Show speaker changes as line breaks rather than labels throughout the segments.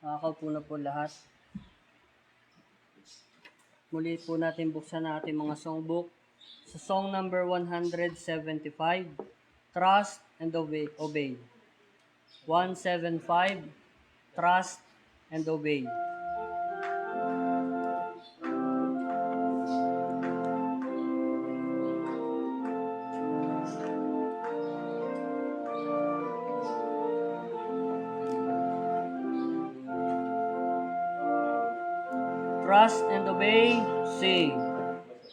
Nakakaupo na po lahat. Muli po natin buksan ang ating mga songbook. Sa song number 175, Trust and Obey. 175, Trust and Obey. Trust and obey, sing.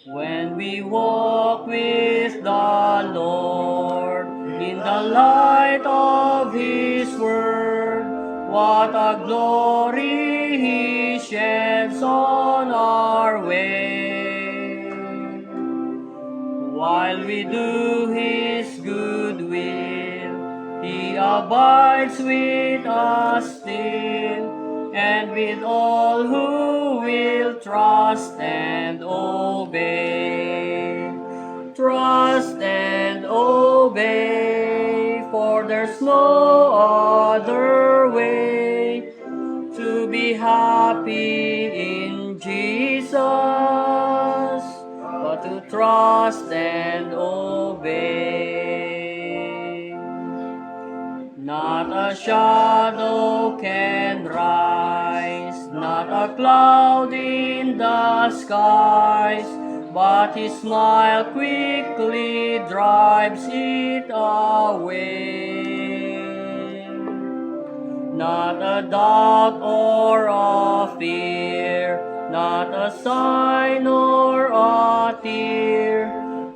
When we walk with the Lord in the light of His Word, what a glory He sheds on our way. While we do His good will, He abides with us still, and with all who will trust and obey. Trust and obey, for there's no other way to be happy in Jesus, but to trust and obey. Not a shadow can rise, not a cloud in the skies, but His smile quickly drives it away. Not a doubt or a fear, not a sign or a tear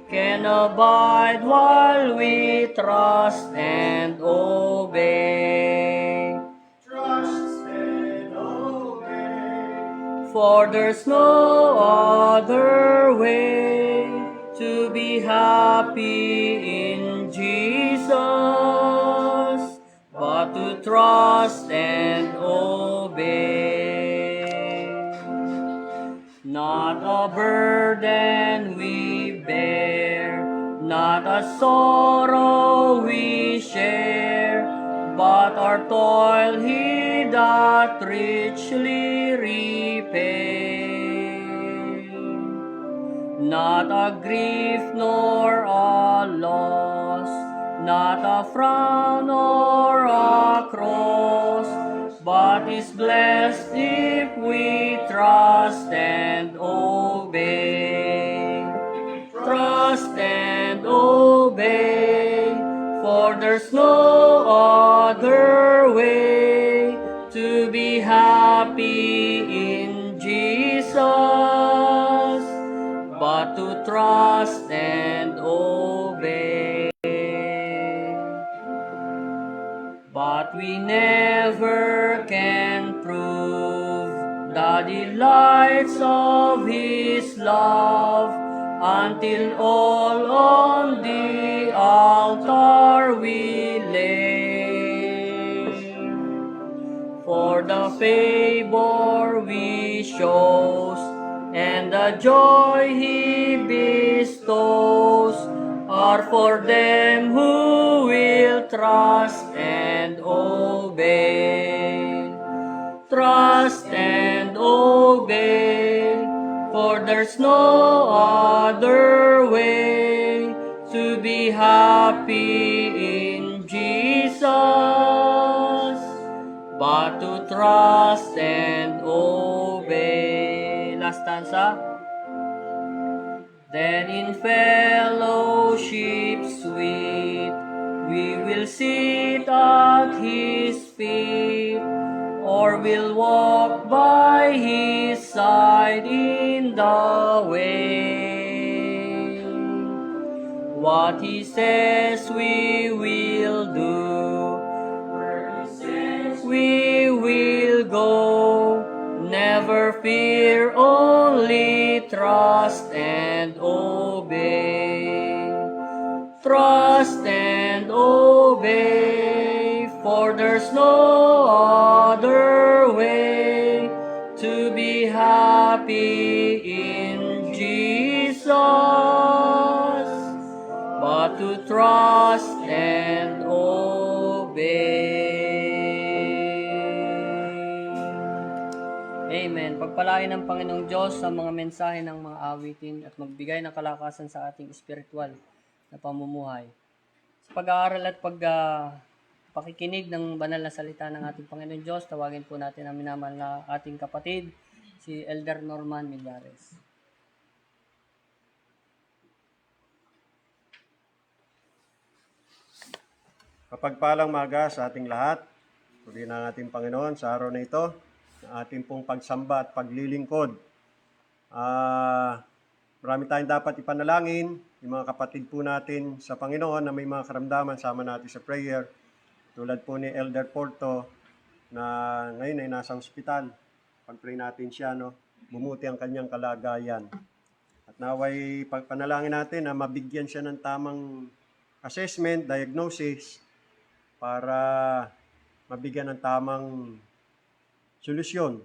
can abide while we trust and obey.
Trust and obey.
For there's no other way to be happy in Jesus, but to trust and obey. Not a burden we bear, not a sorrow we share, but our toil He doth richly repay. Not a grief nor a loss, not a frown or a cross, but is blessed if we trust and obey. Trust and obey, for there's no other way to be happy in Jesus, but to trust and obey. But we never can prove the delights of His love until all on the altar we lay. For the favor we shows and the joy He bestows are for them who will trust and obey. Trust and obey, for there's no other way to be happy in Jesus, but to trust and obey. Last stanza. Then in fellowship sweet, we will sit at His feet, or will walk by His side in the way. What He says we will do,
Where He says
we will go. Never fear, only trust and obey. Trust and obey, for there's no other way to be happy in Jesus, but to trust and obey. Amen. Pagpalain ng Panginoong Diyos sa mga mensahe ng mga awitin at magbigay ng kalakasan sa ating espiritual na pamumuhay. Sa pag-aaral at pakikinig ng banal na salita ng ating Panginoong Diyos, tawagin po natin ang minamahal na ating kapatid, si Elder Norman Millares.
Kapagpalang maga sa ating lahat, purihin ang ating Panginoon sa araw na ito, na ating pong pagsamba at paglilingkod. Marami tayong dapat ipanalangin, yung mga kapatid po natin sa Panginoon na may mga karamdaman, sama natin sa prayer. Tulad po ni Elder Porto na ngayon ay nasa ospital. Pag-pray natin siya, bumuti ang kanyang kalagayan. At naway pagpanalangin natin na mabigyan siya ng tamang assessment, diagnosis, para mabigyan ng tamang solusyon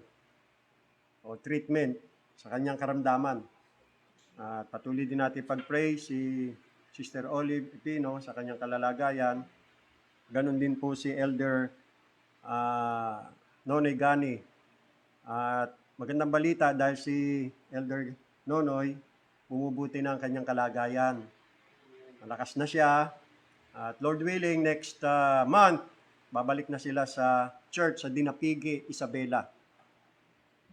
o treatment sa kanyang karamdaman. At patuloy din natin pag-pray si Sister Olive Pino sa kanyang kalalagayan. Ganon din po si Elder Nonoy Gani. At magandang balita dahil si Elder Nonoy bumubuti na ang kanyang kalagayan. Malakas na siya. At Lord willing, next month, babalik na sila sa church sa Dinapigi, Isabela.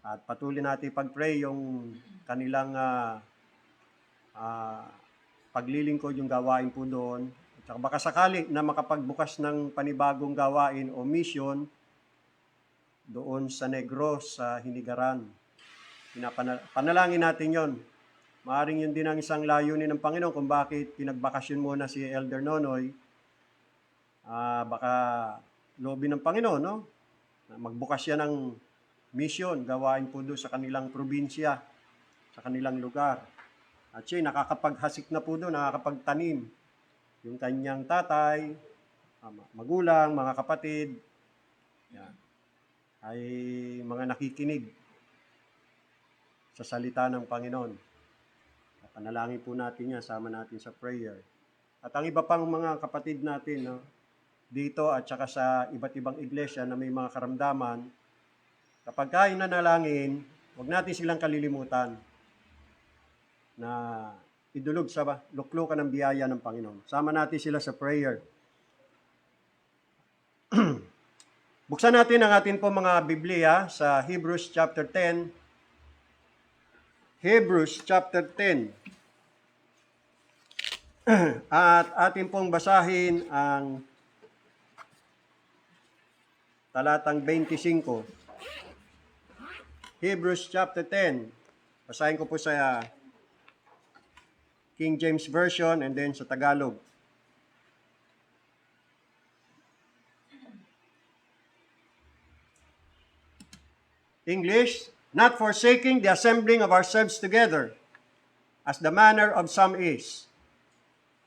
At patuloy natin pag-pray yung kanilang paglilingkod, yung gawain po doon. At saka baka sakali na makapagbukas ng panibagong gawain o mission doon sa Negros, sa Hinigaran. Panalangin natin yon. Maaring yun din ang isang layunin ng Panginoon kung bakit pinagbakasyon muna si Elder Nonoy. Baka loobin ng Panginoon, no? Magbukas siya ng mission, gawain po doon sa kanilang probinsya, sa kanilang lugar. At siya nakakapaghasik na po doon, nakakapagtanim. Yung kanyang tatay, magulang, mga kapatid, yan, ay mga nakikinig sa salita ng Panginoon. Panalangin po natin yan, sama natin sa prayer. At ang iba pang mga kapatid natin, dito at saka sa iba't ibang iglesia na may mga karamdaman, kapag kayo nanalangin, huwag natin silang kalilimutan na idulog sa luklukan ng biyaya ng Panginoon. Sama natin sila sa prayer. Buksan natin ang atin po mga Biblia sa Hebrews chapter 10. Hebrews chapter 10. At atin pong basahin ang talatang 25. Hebrews chapter 10. Basahin ko po sa King James Version and then sa Tagalog. English, not forsaking the assembling of ourselves together, as the manner of some is,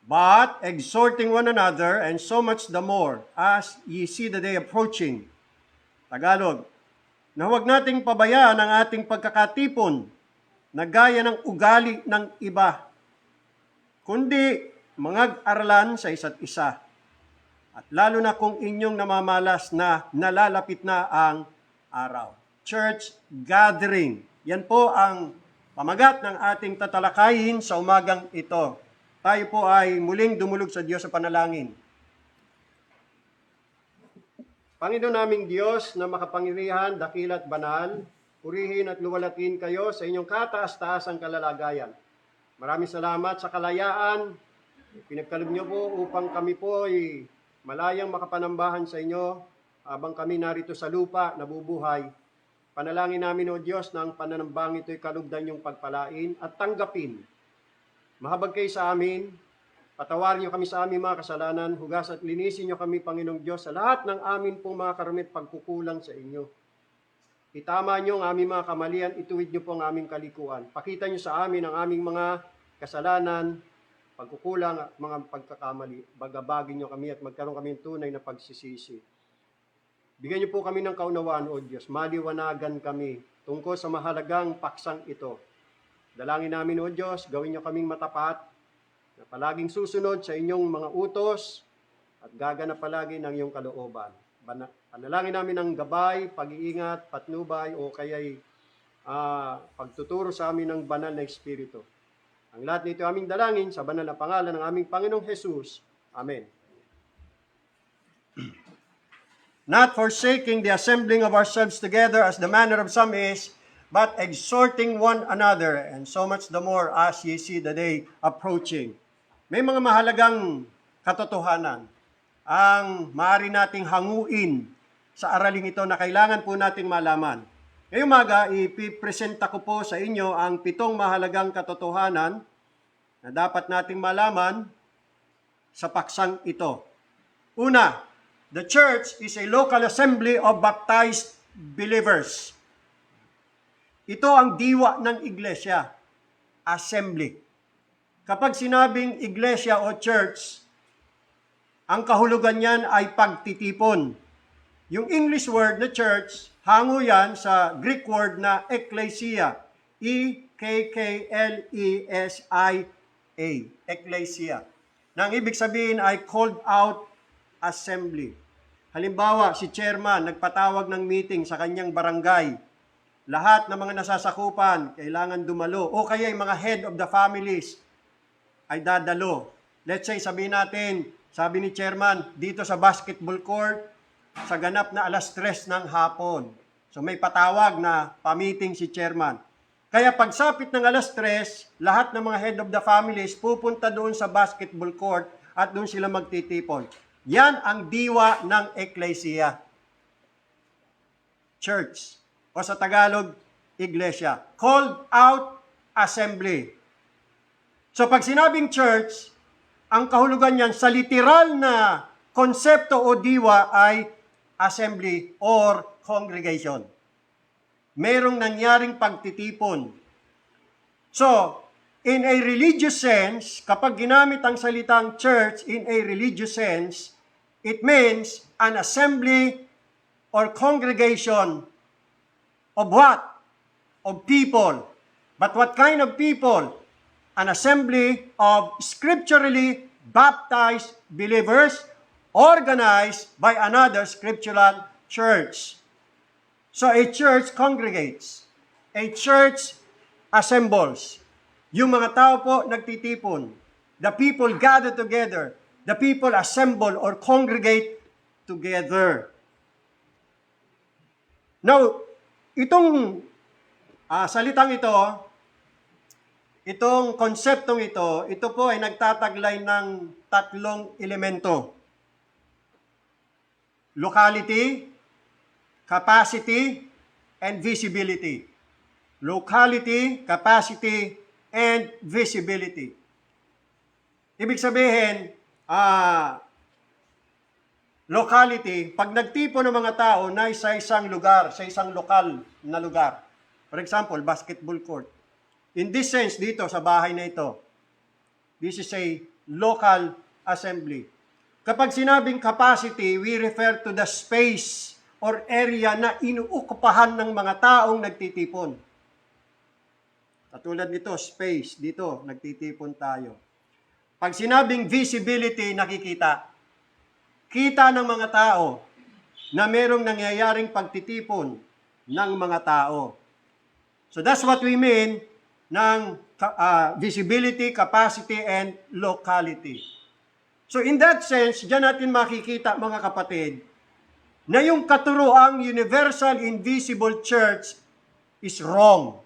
but exhorting one another, and so much the more, as ye see the day approaching. Tagalog, na huwag nating pabayaan ang ating pagkakatipon na gaya ng ugali ng iba, kundi mangag-aralan sa isa't isa. At lalo na kung inyong namamalas na nalalapit na ang araw. Church gathering. Yan po ang pamagat ng ating tatalakayin sa umagang ito. Tayo po ay muling dumulog sa Diyos sa panalangin. Panginoon naming Diyos na makapangyarihan, dakila at banal, purihin at luwalatin kayo sa inyong kataas-taasang kalalagayan. Maraming salamat sa kalayaan. Pinagkaloob niyo po upang kami po ay malayang makapanambahan sa inyo habang kami narito sa lupa, nabubuhay. Panalangin namin, O Diyos, na ang pananambang ito'y kalugdan niyong pagpalain at tanggapin. Mahabag kayo sa amin, patawarin niyo kami sa aming mga kasalanan, hugas at linisin niyo kami, Panginoong Diyos, sa lahat ng amin pong mga karumit pagkukulang sa inyo. Itama niyo ang aming mga kamalian, ituwid niyo po ang aming kalikuan. Pakita niyo sa amin ang aming mga kasalanan, pagkukulang at mga pagkakamali. Bagabagin niyo kami at magkaroon kami ng tunay na pagsisisi. Bigyan niyo po kami ng kaunawaan, O Diyos. Maliwanagan kami tungkol sa mahalagang paksang ito. Dalangin namin, O Diyos, gawin niyo kaming matapat, na palaging susunod sa inyong mga utos at gaganap palagi ng iyong kalooban. Panalangin namin ng gabay, pag-iingat, patnubay o kaya'y pagtuturo sa amin ng banal na Espiritu. Ang lahat nito aming dalangin sa banal na pangalan ng aming Panginoong Jesus. Amen. Not forsaking the assembling of ourselves together as the manner of some is, but exhorting one another, and so much the more as ye see the day approaching. May mga mahalagang katotohanan ang maaari nating hanguin sa araling ito na kailangan po nating malaman. Ngayong umaga, ipipresenta ko po sa inyo ang 7 mahalagang katotohanan na dapat nating malaman sa paksang ito. Una, the church is a local assembly of baptized believers. Ito ang diwa ng iglesia, assembly. Kapag sinabing iglesia o church, ang kahulugan niyan ay pagtitipon. Yung English word na church, hango yan sa Greek word na ekklesia. E-K-K-L-E-S-I-A. Ekklesia. Na ang ibig sabihin ay called out assembly. Halimbawa, si chairman nagpatawag ng meeting sa kanyang barangay. Lahat ng mga nasasakupan kailangan dumalo. O kaya yung mga head of the families ay dadalo. Let's say, sabihin natin, sabi ni chairman, dito sa basketball court, sa ganap na 3:00 ng hapon. So may patawag na pa-meeting si chairman. Kaya pagsapit ng 3:00, lahat ng mga head of the families pupunta doon sa basketball court at doon sila magtitipon. Yan ang diwa ng ekklesia. Church. O sa Tagalog, iglesia. Called out assembly. So pag sinabing church, ang kahulugan niyan sa literal na konsepto o diwa ay assembly or congregation. Merong nangyaring pagtitipon. So, in a religious sense, kapag ginamit ang salitang church in a religious sense, it means an assembly or congregation of what? Of people. But what kind of people? An assembly of scripturally baptized believers organized by another scriptural church. So a church congregates. A church assembles. Yung mga tao po nagtitipon. The people gather together. The people assemble or congregate together. Now, itong salitang ito, itong konseptong ito po ay nagtataglay ng 3 elemento. Locality, capacity, and visibility. Locality, capacity, and visibility. Ibig sabihin, locality, pag nagtipo ng mga tao na sa isang lugar, sa isang lokal na lugar. For example, basketball court. In this sense, dito sa bahay na ito, this is a local assembly. Kapag sinabing capacity, we refer to the space or area na inuukupahan ng mga taong nagtitipon. Katulad nito, space, dito, nagtitipon tayo. Pag sinabing visibility, nakikita. Kita ng mga tao na merong nangyayaring pagtitipon ng mga tao. So that's what we mean ng visibility, capacity, and locality. So in that sense, diyan natin makikita mga kapatid, na yung katuroang universal invisible church is wrong.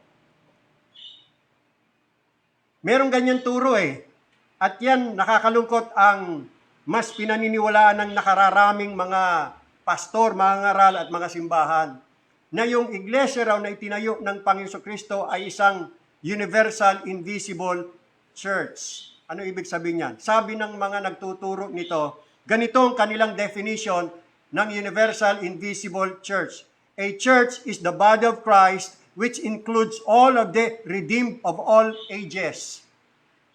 Merong ganyan turo At yan, nakakalungkot ang mas pinaniniwalaan ng nakararaming mga pastor, mga ngaral at mga simbahan, na yung iglesia raw na itinayo ng Panginoon Kristo ay isang universal invisible church. Ano ibig sabihin niyan? Sabi ng mga nagtuturo nito, ganito ang kanilang definition ng universal invisible church. A church is the body of Christ which includes all of the redeemed of all ages.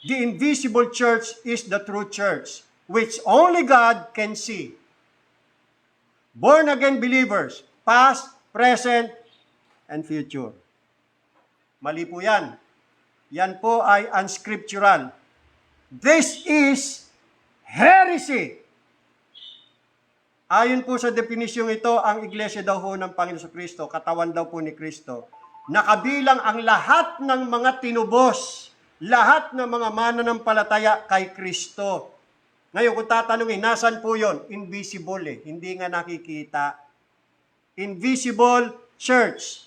The invisible church is the true church which only God can see. Born-again believers, past, present, and future. Mali po yan. Yan po ay unscriptural. This is heresy. Ayon po sa definisyong ito, ang iglesia daw ho ng Panginoon Kristo, katawan daw po ni Kristo, nakabilang ang lahat ng mga tinubos, lahat ng mga mananampalataya kay Kristo. Ngayon, kung tatanungin, nasan po yun? Invisible hindi nga nakikita. Invisible church.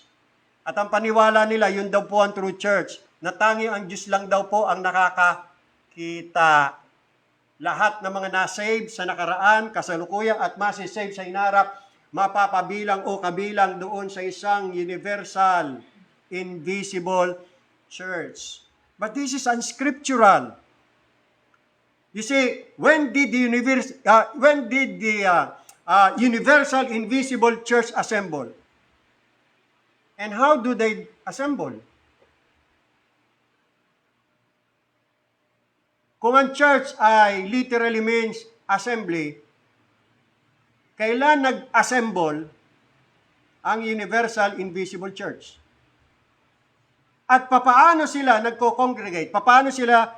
At ang paniwala nila, yun daw po ang true church, na tanging ang Diyos lang daw po ang nakakakita. Lahat ng mga nasave sa nakaraan, kasalukuyang at masisave sa hinarap, mapapabilang o kabilang doon sa isang universal, invisible church. But this is unscriptural. You see, when did the universal invisible church assemble? And how do they assemble? Kung ang church ay literally means assembly, kailan nag-assemble ang universal invisible church? At papaano sila nagko-congregate? Papaano sila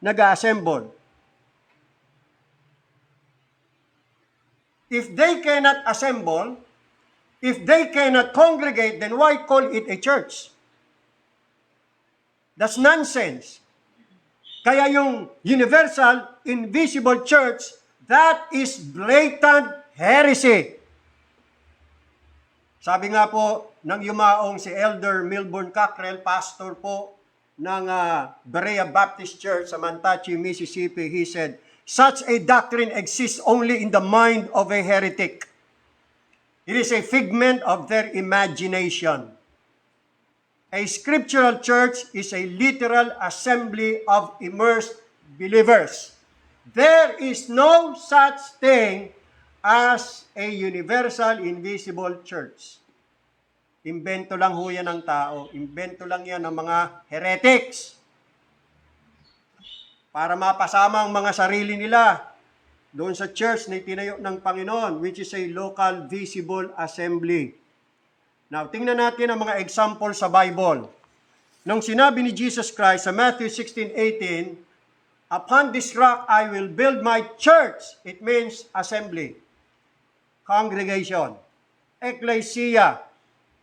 nag-assemble? If they cannot assemble, if they cannot congregate, then why call it a church? That's nonsense. Kaya yung universal, invisible church, that is blatant heresy. Sabi nga po ng yumaong si Elder Milburn Cockrell, pastor po ng Berea Baptist Church sa Mantachi, Mississippi, he said, such a doctrine exists only in the mind of a heretic. It is a figment of their imagination. A scriptural church is a literal assembly of immersed believers. There is no such thing as a universal invisible church. Imbento lang ho yan ng tao. Imbento lang yan ng mga heretics. Para mapasama ang mga sarili nila doon sa church na itinayo ng Panginoon, which is a local visible assembly. Now, tingnan natin ang mga example sa Bible. Nung sinabi ni Jesus Christ sa Matthew 16:18, upon this rock I will build my church. It means assembly, congregation, ecclesia.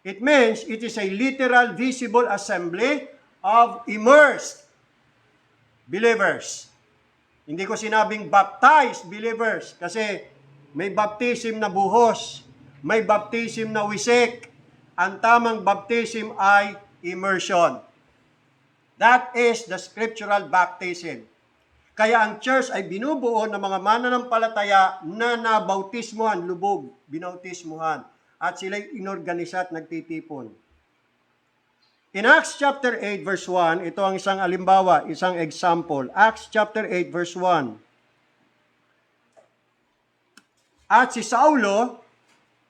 It means it is a literal visible assembly of immersed believers. Hindi ko sinabing baptized believers kasi may baptism na buhos, may baptism na wisik. Ang tamang baptism ay immersion. That is the scriptural baptism. Kaya ang church ay binubuo ng mga mananampalataya na nabautismuhan, lubog, binautismuhan. At sila'y inorganisa at nagtitipon. In Acts chapter 8 verse 1, ito ang isang alimbawa, isang example. Acts chapter 8 verse 1. At si Saulo,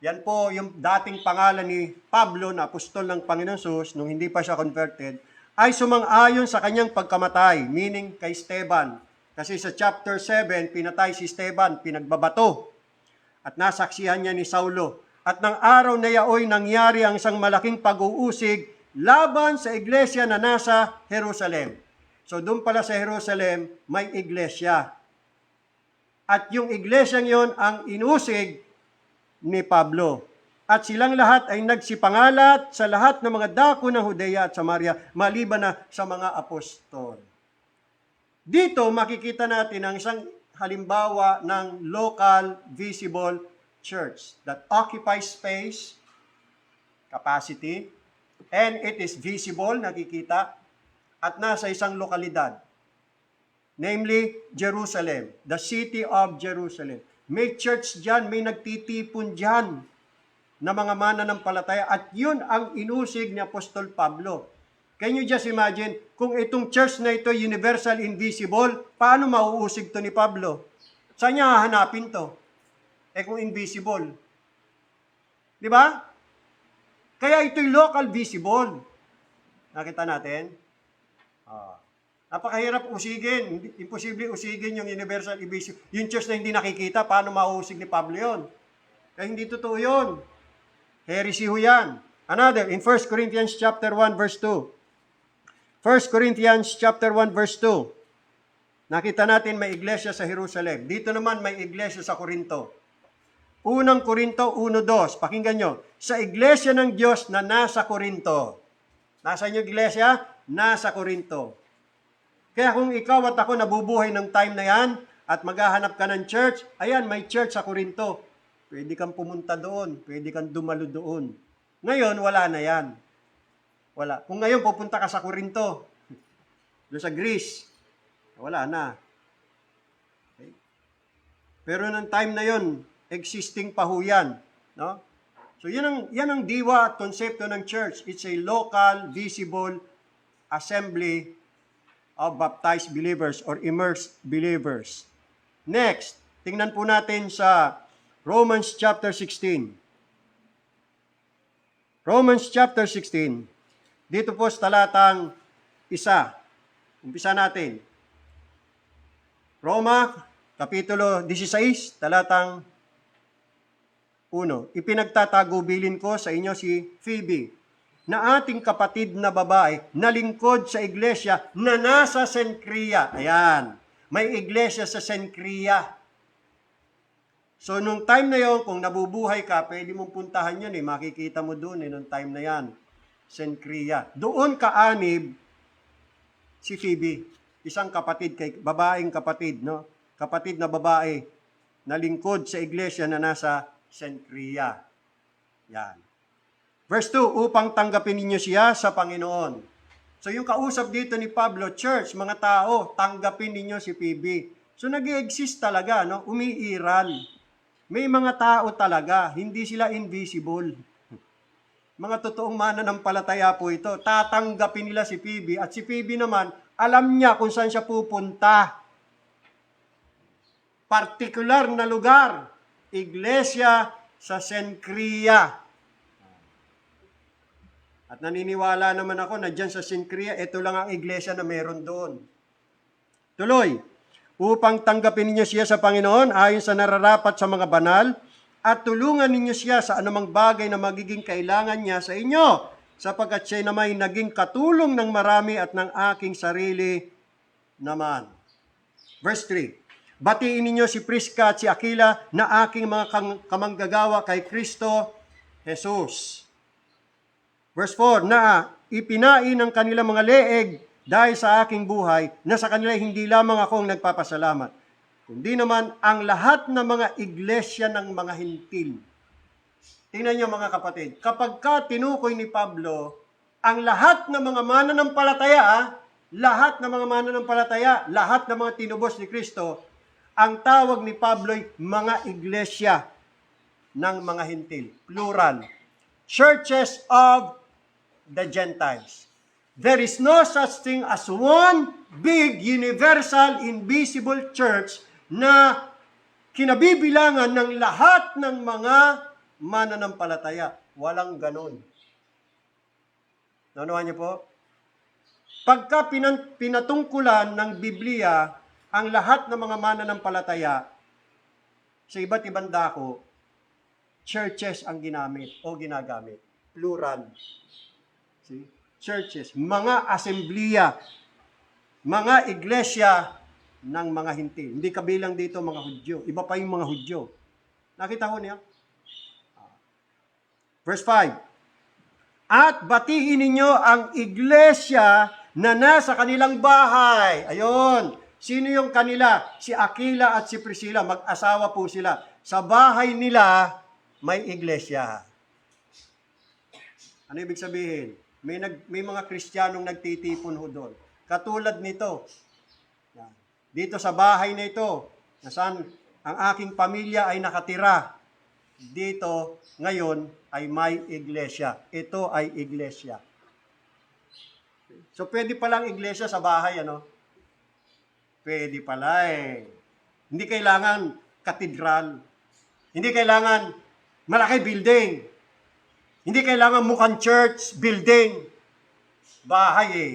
yan po yung dating pangalan ni Pablo na apostol ng Panginoon Jesus nung hindi pa siya converted, ay sumang-ayon sa kanyang pagkamatay, meaning kay Esteban. Kasi sa chapter 7, pinatay si Esteban, pinagbabato. At nasaksihan niya ni Saulo. At ng araw na yaoy nangyari ang isang malaking pag-uusig laban sa iglesia na nasa Jerusalem. So doon pala sa Jerusalem, may iglesia. At yung iglesyang yon ang inusig ni Pablo. At silang lahat ay nagsipangalat sa lahat ng mga dako ng Judea at Samaria, maliban na sa mga apostol. Dito makikita natin ang isang halimbawa ng local visible church that occupies space, capacity, and it is visible, nakikita, at nasa isang lokalidad. Namely, Jerusalem, the city of Jerusalem. May church dyan, may nagtitipon dyan na mga mananampalataya at yun ang inusig ni Apostol Pablo. Can you just imagine, kung itong church na ito universal invisible, paano mauusig to ni Pablo? Saan niya hahanapin to? Kung invisible. Di ba? Kaya ito'y local visible. Nakita natin? Napakahirap usigin. Imposible usigin yung universal invisible. Yung church na hindi nakikita, paano mauusig ni Pablo yun? Kaya hindi totoo yun. Heresy ho yan. Another, in 1 Corinthians chapter 1 verse 2. 1 Corinthians chapter 1 verse 2. Nakita natin may iglesia sa Jerusalem. Dito naman may iglesia sa Corinto. Unang Corinto 1:2. Pakinggan nyo. Sa iglesia ng Diyos na nasa Corinto. Nasaan yung iglesia? Nasa Korinto. Kaya kung ikaw at ako nabubuhay ng time na yan at maghahanap ka ng church, ayan, may church sa Korinto. Pwede kang pumunta doon. Pwede kang dumalo doon. Ngayon, wala na yan. Wala. Kung ngayon pupunta ka sa Korinto, doon sa Greece, wala na. Okay? Pero ng time na yon, existing pa ho yan. No? So yan ang diwa at konsepto ng church. It's a local, visible assembly of baptized believers or immersed believers. Next, tingnan po natin sa Romans chapter 16. Romans chapter 16. Dito po sa talatang 1. Umpisa natin. Roma, kapitulo 16, talatang 1. Ipinagtatagubilin ko sa inyo si Phoebe, na ating kapatid na babae na lingkod sa iglesia na nasa Cenchrea. Ayan, may iglesia sa Cenchrea. So, nung time na yon, kung nabubuhay ka, pwede mong puntahan yun makikita mo doon nung time na yan. Cenchrea. Doon kaanib si Phoebe, isang kapatid, babaeng kapatid, no? Kapatid na babae na lingkod sa iglesia na nasa Cenchrea. Yan. Verse 2, upang tanggapin ninyo siya sa Panginoon. So yung kausap dito ni Pablo, church, mga tao, tanggapin ninyo si Phoebe. So nag-exist talaga, no? Umiiral. May mga tao talaga, hindi sila invisible. Mga totoong mananampalataya po ito. Tatanggapin nila si Phoebe at si Phoebe naman, alam niya kung saan siya pupunta. Partikular na lugar, iglesia sa Cenchrea. At naniniwala naman ako na dyan sa Cenchrea, ito lang ang iglesia na meron doon. Tuloy, upang tanggapin ninyo siya sa Panginoon ayon sa nararapat sa mga banal, at tulungan ninyo siya sa anumang bagay na magiging kailangan niya sa inyo, sapagkat siya na may naging katulong ng marami at ng aking sarili naman. Verse 3, batiin ninyo si Prisca at si Aquila na aking mga kamanggagawa kay Kristo Jesus. Verse 4, na ipinain ng kanilang mga leeg dahil sa aking buhay, na sa kanila hindi lamang akong nagpapasalamat, kundi naman ang lahat ng mga iglesia ng mga hintil. Tingnan niyo mga kapatid, kapag ka tinukoy ni Pablo, ang lahat ng mga mananampalataya, lahat ng mga tinubos ni Kristo, ang tawag ni Pablo ay mga iglesia ng mga hintil. Plural. Churches of the Gentiles. There is no such thing as one big, universal, invisible church na kinabibilangan ng lahat ng mga mananampalataya. Walang ganon. Naunawan niyo po? Pagka pinatungkulan ng Biblia ang lahat ng mga mananampalataya sa iba't ibang dako, churches ang ginamit o ginagamit. Plural. See? Churches, mga assemblea, mga iglesia ng mga hintil. Hindi kabilang dito mga Hudyo. Iba pa yung mga Hudyo. Nakita ko niya? Verse 5. At batiin ninyo ang iglesia na nasa kanilang bahay. Ayun. Sino yung kanila? Si Aquila at si Priscilla. Mag-asawa po sila. Sa bahay nila, may iglesia. Ano ibig sabihin? May mga Kristiyanong nagtitipon ho doon. Katulad nito. Dito sa bahay na ito, nasaan ang aking pamilya ay nakatira. Dito, ngayon, ay may iglesia. Ito ay iglesia. So, pwede palang iglesia sa bahay, ano? Pwede pala eh. Hindi kailangan katedral. Hindi kailangan malaki building. Hindi kailangan mukhang church, building. Bahay eh.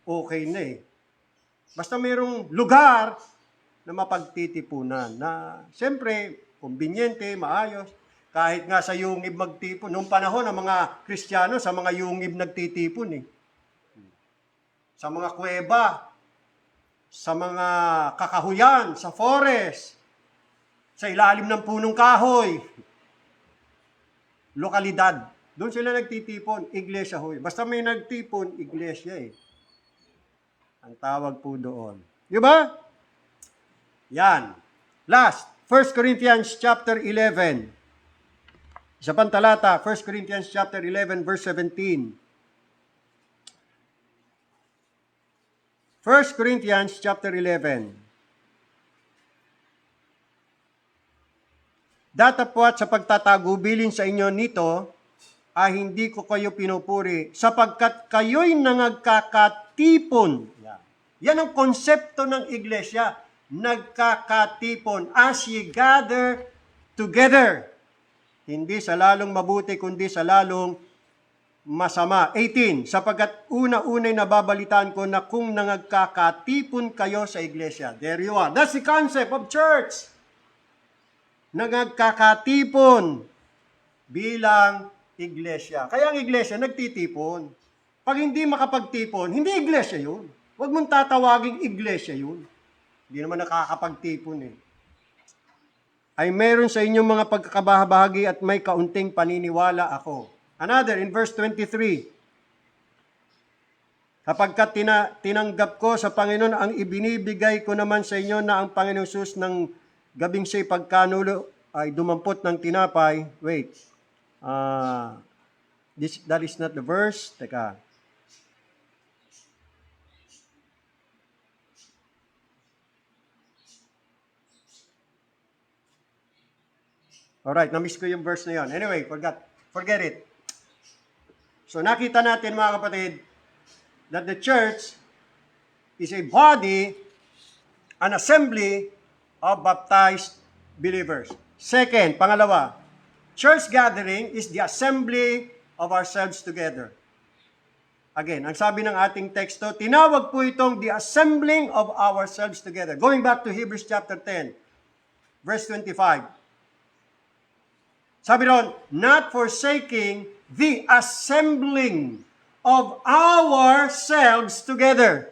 Okay na eh. Basta mayroong lugar na mapagtitipunan na siyempre, kumbinyente, maayos. Kahit nga sa yungib magtipon. Noong panahon ng mga Kristiyano, sa mga yungib nagtitipon eh. Sa mga kuweba, sa mga kakahuyan, sa forest, sa ilalim ng punong kahoy. Lokalidad. Doon sila nagtitipon, iglesia ho. Basta may nagtipon, iglesia eh. Ang tawag po doon. Di ba? Yan. Last, 1 Corinthians chapter 11. Isa pang talata, 1 Corinthians chapter 11, verse 17. 1 Corinthians chapter 11. Datapwat sa pagtatagubilin sa inyo nito, ay hindi ko kayo pinupuri, sapagkat kayo'y nagkakatipon. Yan ang konsepto ng iglesia, nagkakatipon. As ye gather together. Hindi sa lalong mabuti, kundi sa lalong masama. 18, sapagkat una-unay nababalitaan ko na kung nagkakatipon kayo sa iglesia. There you are. That's the concept of church. Nagkakatipon bilang iglesia. Kaya ang iglesia nagtitipon. Pag hindi makapagtipon, hindi iglesia yun. Huwag mong tatawaging iglesia yun. Hindi naman nakakapagtipon eh. Ay meron sa inyong mga pagkakabahagi at may kaunting paniniwala ako. Another, in verse 23. Kapagkat tinanggap ko sa Panginoon ang ibinibigay ko naman sa inyo na ang Panginoon Jesus ng gabing siya'y pagkanulo ay dumampot ng tinapay. Wait. That is not the verse. Teka. Alright, na-miss ko yung verse na yun. Anyway, forget it. So nakita natin mga kapatid, that the church is a body, an assembly of baptized believers. Second, pangalawa, church gathering is the assembly of ourselves together. Again, ang sabi ng ating teksto, tinawag po itong the assembling of ourselves together. Going back to Hebrews chapter 10, verse 25. Sabi ron, not forsaking the assembling of ourselves together.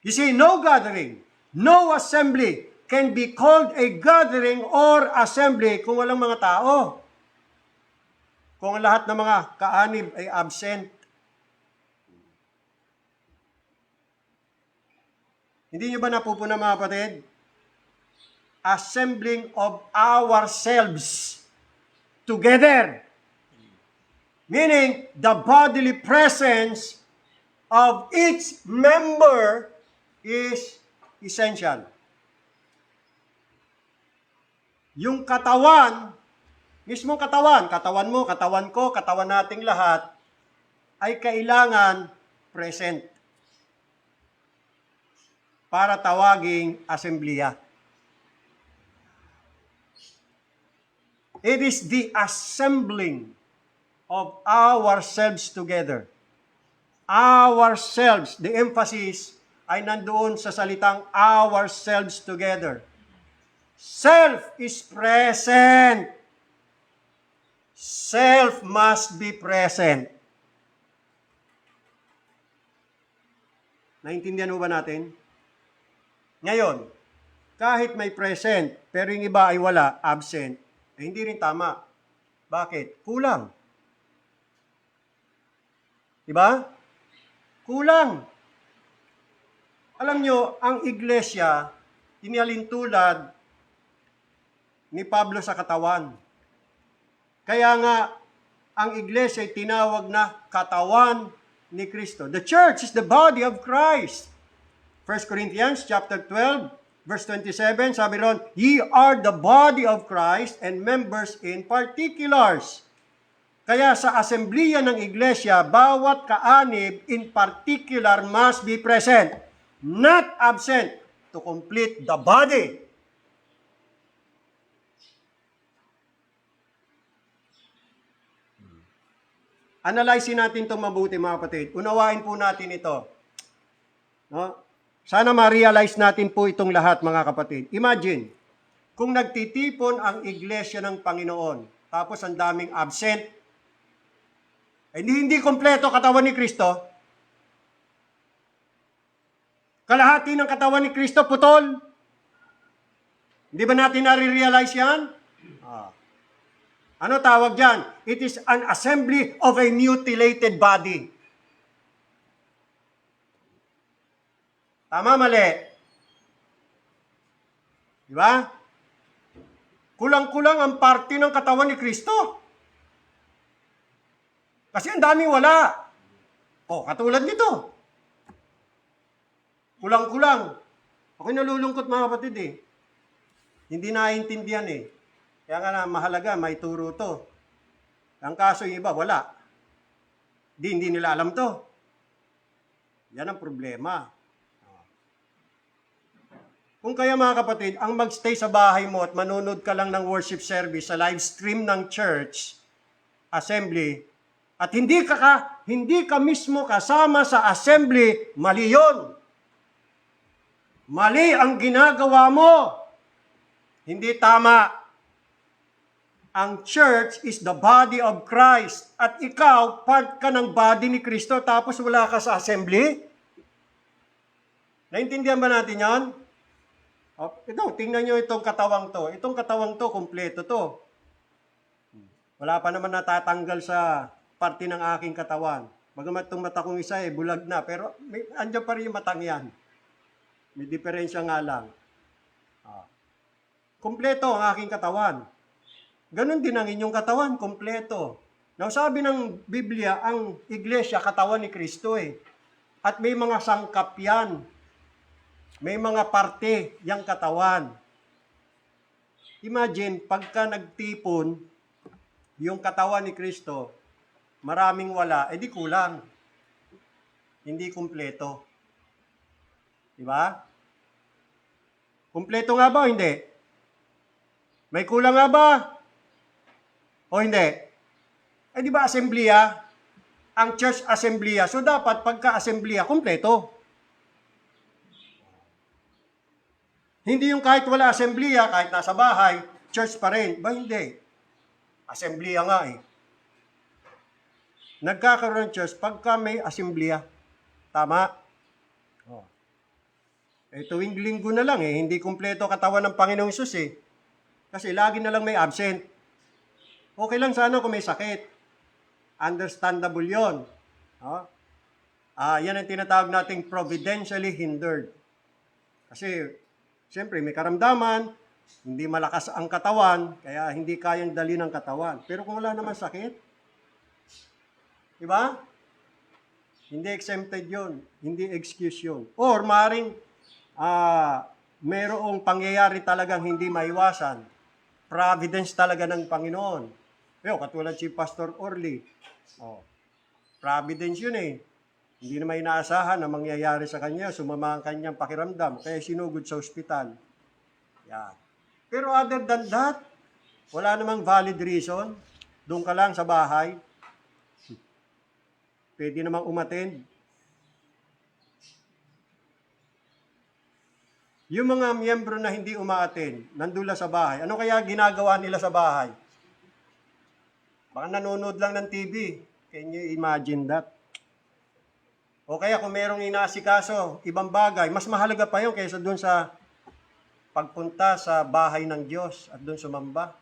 You see, no gathering, no assembly can be called a gathering or assembly kung walang mga tao. Kung ang lahat ng mga kaanib ay absent. Hindi nyo ba napupuna mga kapatid? Assembling of ourselves together. Meaning, the bodily presence of each member is essential. Yung katawan, mismong katawan mo, katawan ko, katawan nating lahat, ay kailangan present para tawaging asembleya. It is the assembling of ourselves together. Ourselves, the emphasis ay nandoon sa salitang ourselves together. Self is present. Self must be present. Naintindihan mo ba natin? Ngayon, kahit may present, pero yung iba ay wala, absent, eh, hindi rin tama. Bakit? Kulang. Diba? Kulang. Alam nyo, ang iglesia, inalintulad ni Pablo sa katawan. Kaya nga, ang iglesia ay tinawag na katawan ni Kristo. The church is the body of Christ. 1 Corinthians chapter 12, verse 27, sabi ron, ye are the body of Christ and members in particulars. Kaya sa assemblea ng iglesia, bawat kaanib in particular must be present, not absent, to complete the body. Analyzein natin itong mabuti mga kapatid. Unawain po natin ito. No? Sana ma-realize natin po itong lahat mga kapatid. Imagine, kung nagtitipon ang iglesia ng Panginoon, tapos ang daming absent, hindi kompleto katawan ni Kristo. Kalahati ng katawan ni Kristo, putol. Hindi ba natin nare-realize yan? Ano tawag dyan? It is an assembly of a mutilated body. Tama, mali? Di ba? Kulang-kulang ang parte ng katawan ni Kristo. Kasi ang dami wala. O, katulad nito. Kulang-kulang. Ako'y nalulungkot mga kapatid eh. Hindi naiintindihan eh. Kaya nga na mahalaga, may turo to. Ang kaso yung iba, wala. Hindi nila alam to. Yan ang problema. Kung kaya mga kapatid, ang magstay sa bahay mo at manonood ka lang ng worship service sa live stream ng church, assembly, at hindi ka mismo kasama sa assembly, mali yun. Mali ang ginagawa mo. Hindi tama. Ang church is the body of Christ. At ikaw, part ka ng body ni Kristo, tapos wala ka sa assembly? Naintindihan ba natin yan? Oh, ito, tingnan nyo itong katawang to. Itong katawang to, kumpleto to. Wala pa naman natatanggal sa parte ng aking katawan. Bagamat itong mata kong isa bulag na, pero andyan pa rin yung matang yan. May diferensya nga lang. Kumpleto ang aking katawan. Ganon din ang inyong katawan, kumpleto. Now, sabi ng Biblia, ang iglesia, katawan ni Kristo eh. At may mga sangkap yan. May mga parte yang katawan. Imagine, pagka nagtipon, yung katawan ni Kristo, maraming wala, edi kulang. Hindi kumpleto. Diba? Kumpleto nga ba o hindi? May kulang nga ba? O hindi? Eh di ba assemblea? Ang church assemblea. So dapat pagka-assemblea, kumpleto. Hindi yung kahit wala assemblea, kahit nasa bahay, church pa rin. Ba hindi? Assemblea nga eh. Nagkakaroon ng church pagka may assemblea. Tama? Oh. Eh tuwing linggo na lang eh, hindi kumpleto katawan ng Panginoong Hesus eh. Kasi lagi na lang may absent. Okay lang sana kung may sakit. Understandable yon. Oh. Yan ang tinatawag nating providentially hindered. Kasi siyempre, may karamdaman, hindi malakas ang katawan, kaya hindi kayang dali ng katawan. Pero kung wala naman sakit, di ba? Hindi exempted yon, hindi excuse yun. Or maring mayroong pangyayari talagang hindi maiwasan. Providence talaga ng Panginoon. Katulad si Pastor Orly. Providence yun eh. Hindi na may inaasahan na mangyayari sa kanya, sumama ang kanyang pakiramdam, kaya sinugod sa ospital. Yan. Pero other than that, wala namang valid reason. Doon ka lang sa bahay. Pwede namang umattend. Yung mga miyembro na hindi uma-attend, nandun lang sa bahay, ano kaya ginagawa nila sa bahay? Baka nanonood lang ng TV. Can you imagine that? O kaya kung merong inaasikaso, ibang bagay, mas mahalaga pa yun kaysa doon sa pagpunta sa bahay ng Diyos at doon sumamba.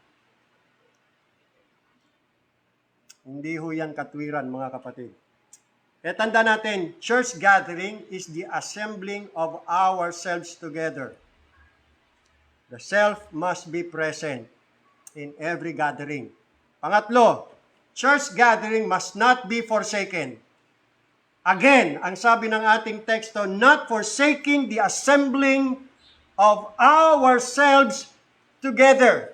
Hindi ho yan katwiran, mga kapatid. E tanda natin, church gathering is the assembling of ourselves together. The self must be present in every gathering. Pangatlo, church gathering must not be forsaken. Again, ang sabi ng ating teksto, not forsaking the assembling of ourselves together.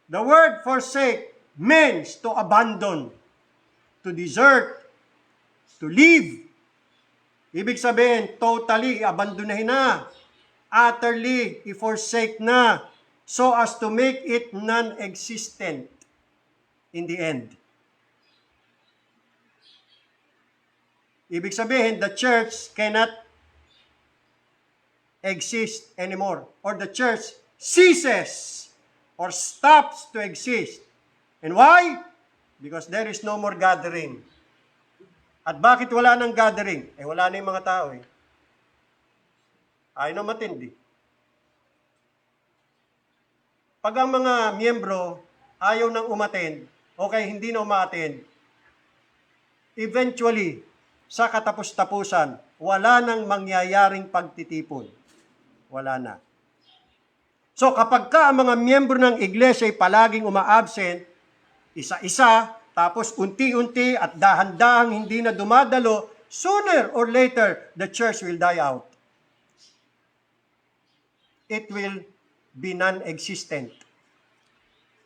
The word forsake means to abandon, to desert, to leave. Ibig sabihin, totally abandonahin na, utterly i-forsake na, so as to make it non-existent in the end. Ibig sabihin, the church cannot exist anymore. Or the church ceases or stops to exist. And why? Because there is no more gathering. At bakit wala nang gathering? Wala na yung mga tao eh. Ayaw na matindi. Pag ang mga miyembro ayaw nang umattend, okay, hindi na umaattend, eventually, sa katapos-tapusan, wala nang mangyayaring pagtitipon. Wala na. So kapag ka ang mga miyembro ng iglesia ay palaging uma-absent, isa-isa, tapos unti-unti at dahan-dahang hindi na dumadalo, sooner or later, the church will die out. It will be non-existent.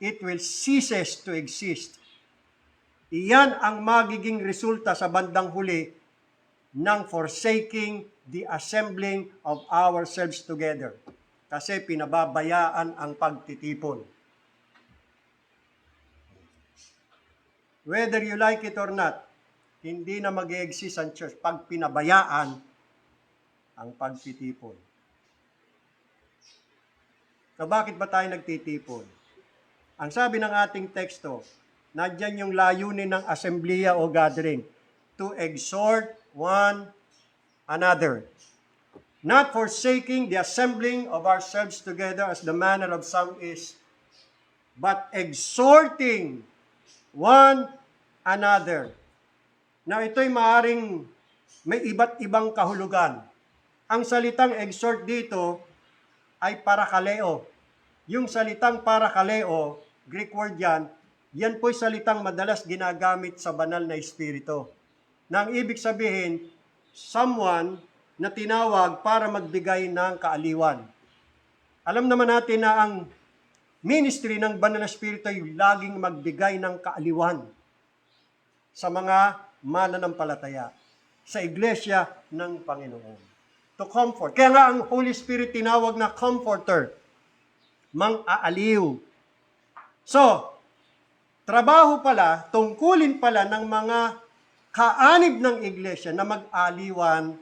It will ceases to exist. Iyan ang magiging resulta sa bandang huli ng forsaking the assembling of ourselves together. Kasi pinababayaan ang pagtitipon. Whether you like it or not, hindi na mag-e-exist ang church pag pinabayaan ang pagtitipon. So bakit ba tayo nagtitipon? Ang sabi ng ating teksto, nadyan yung layunin ng assembleya o gathering, to exhort one another. Not forsaking the assembling of ourselves together as the manner of some is, but exhorting one another. Now ito'y maaring may iba't ibang kahulugan. Ang salitang exhort dito ay parakaleo. Yung salitang parakaleo, Greek word yan po'y salitang madalas ginagamit sa banal na espiritu. Na ang ibig sabihin, someone na tinawag para magbigay ng kaaliwan. Alam naman natin na ang ministry ng banal na espiritu ay laging magbigay ng kaaliwan sa mga mananampalataya, sa iglesia ng Panginoon. To comfort. Kaya nga ang Holy Spirit tinawag na comforter, mang-aaliw. So, trabaho pala, tungkulin pala ng mga kaanib ng iglesia na mag-aliwan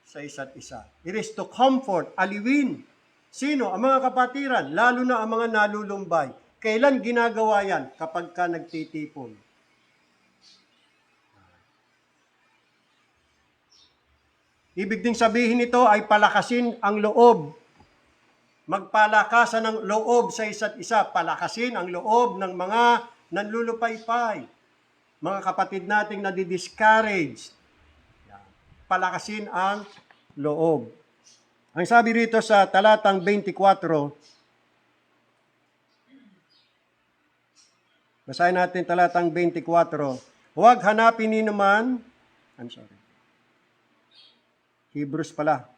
sa isa't isa. It is to comfort, aliwin. Sino? Ang mga kapatiran, lalo na ang mga nalulumbay. Kailan ginagawa yan? Kapag ka nagtitipon. Ibig ding sabihin nito ay palakasin ang loob. Magpalakasan ng loob sa isa't isa. Palakasin ang loob ng mga nanlulupaypay. Mga kapatid nating nadi-discouraged. Palakasin ang loob. Ang sabi rito sa talatang 24, basahin natin talatang 24, huwag hanapin ni naman, Hebrews pala.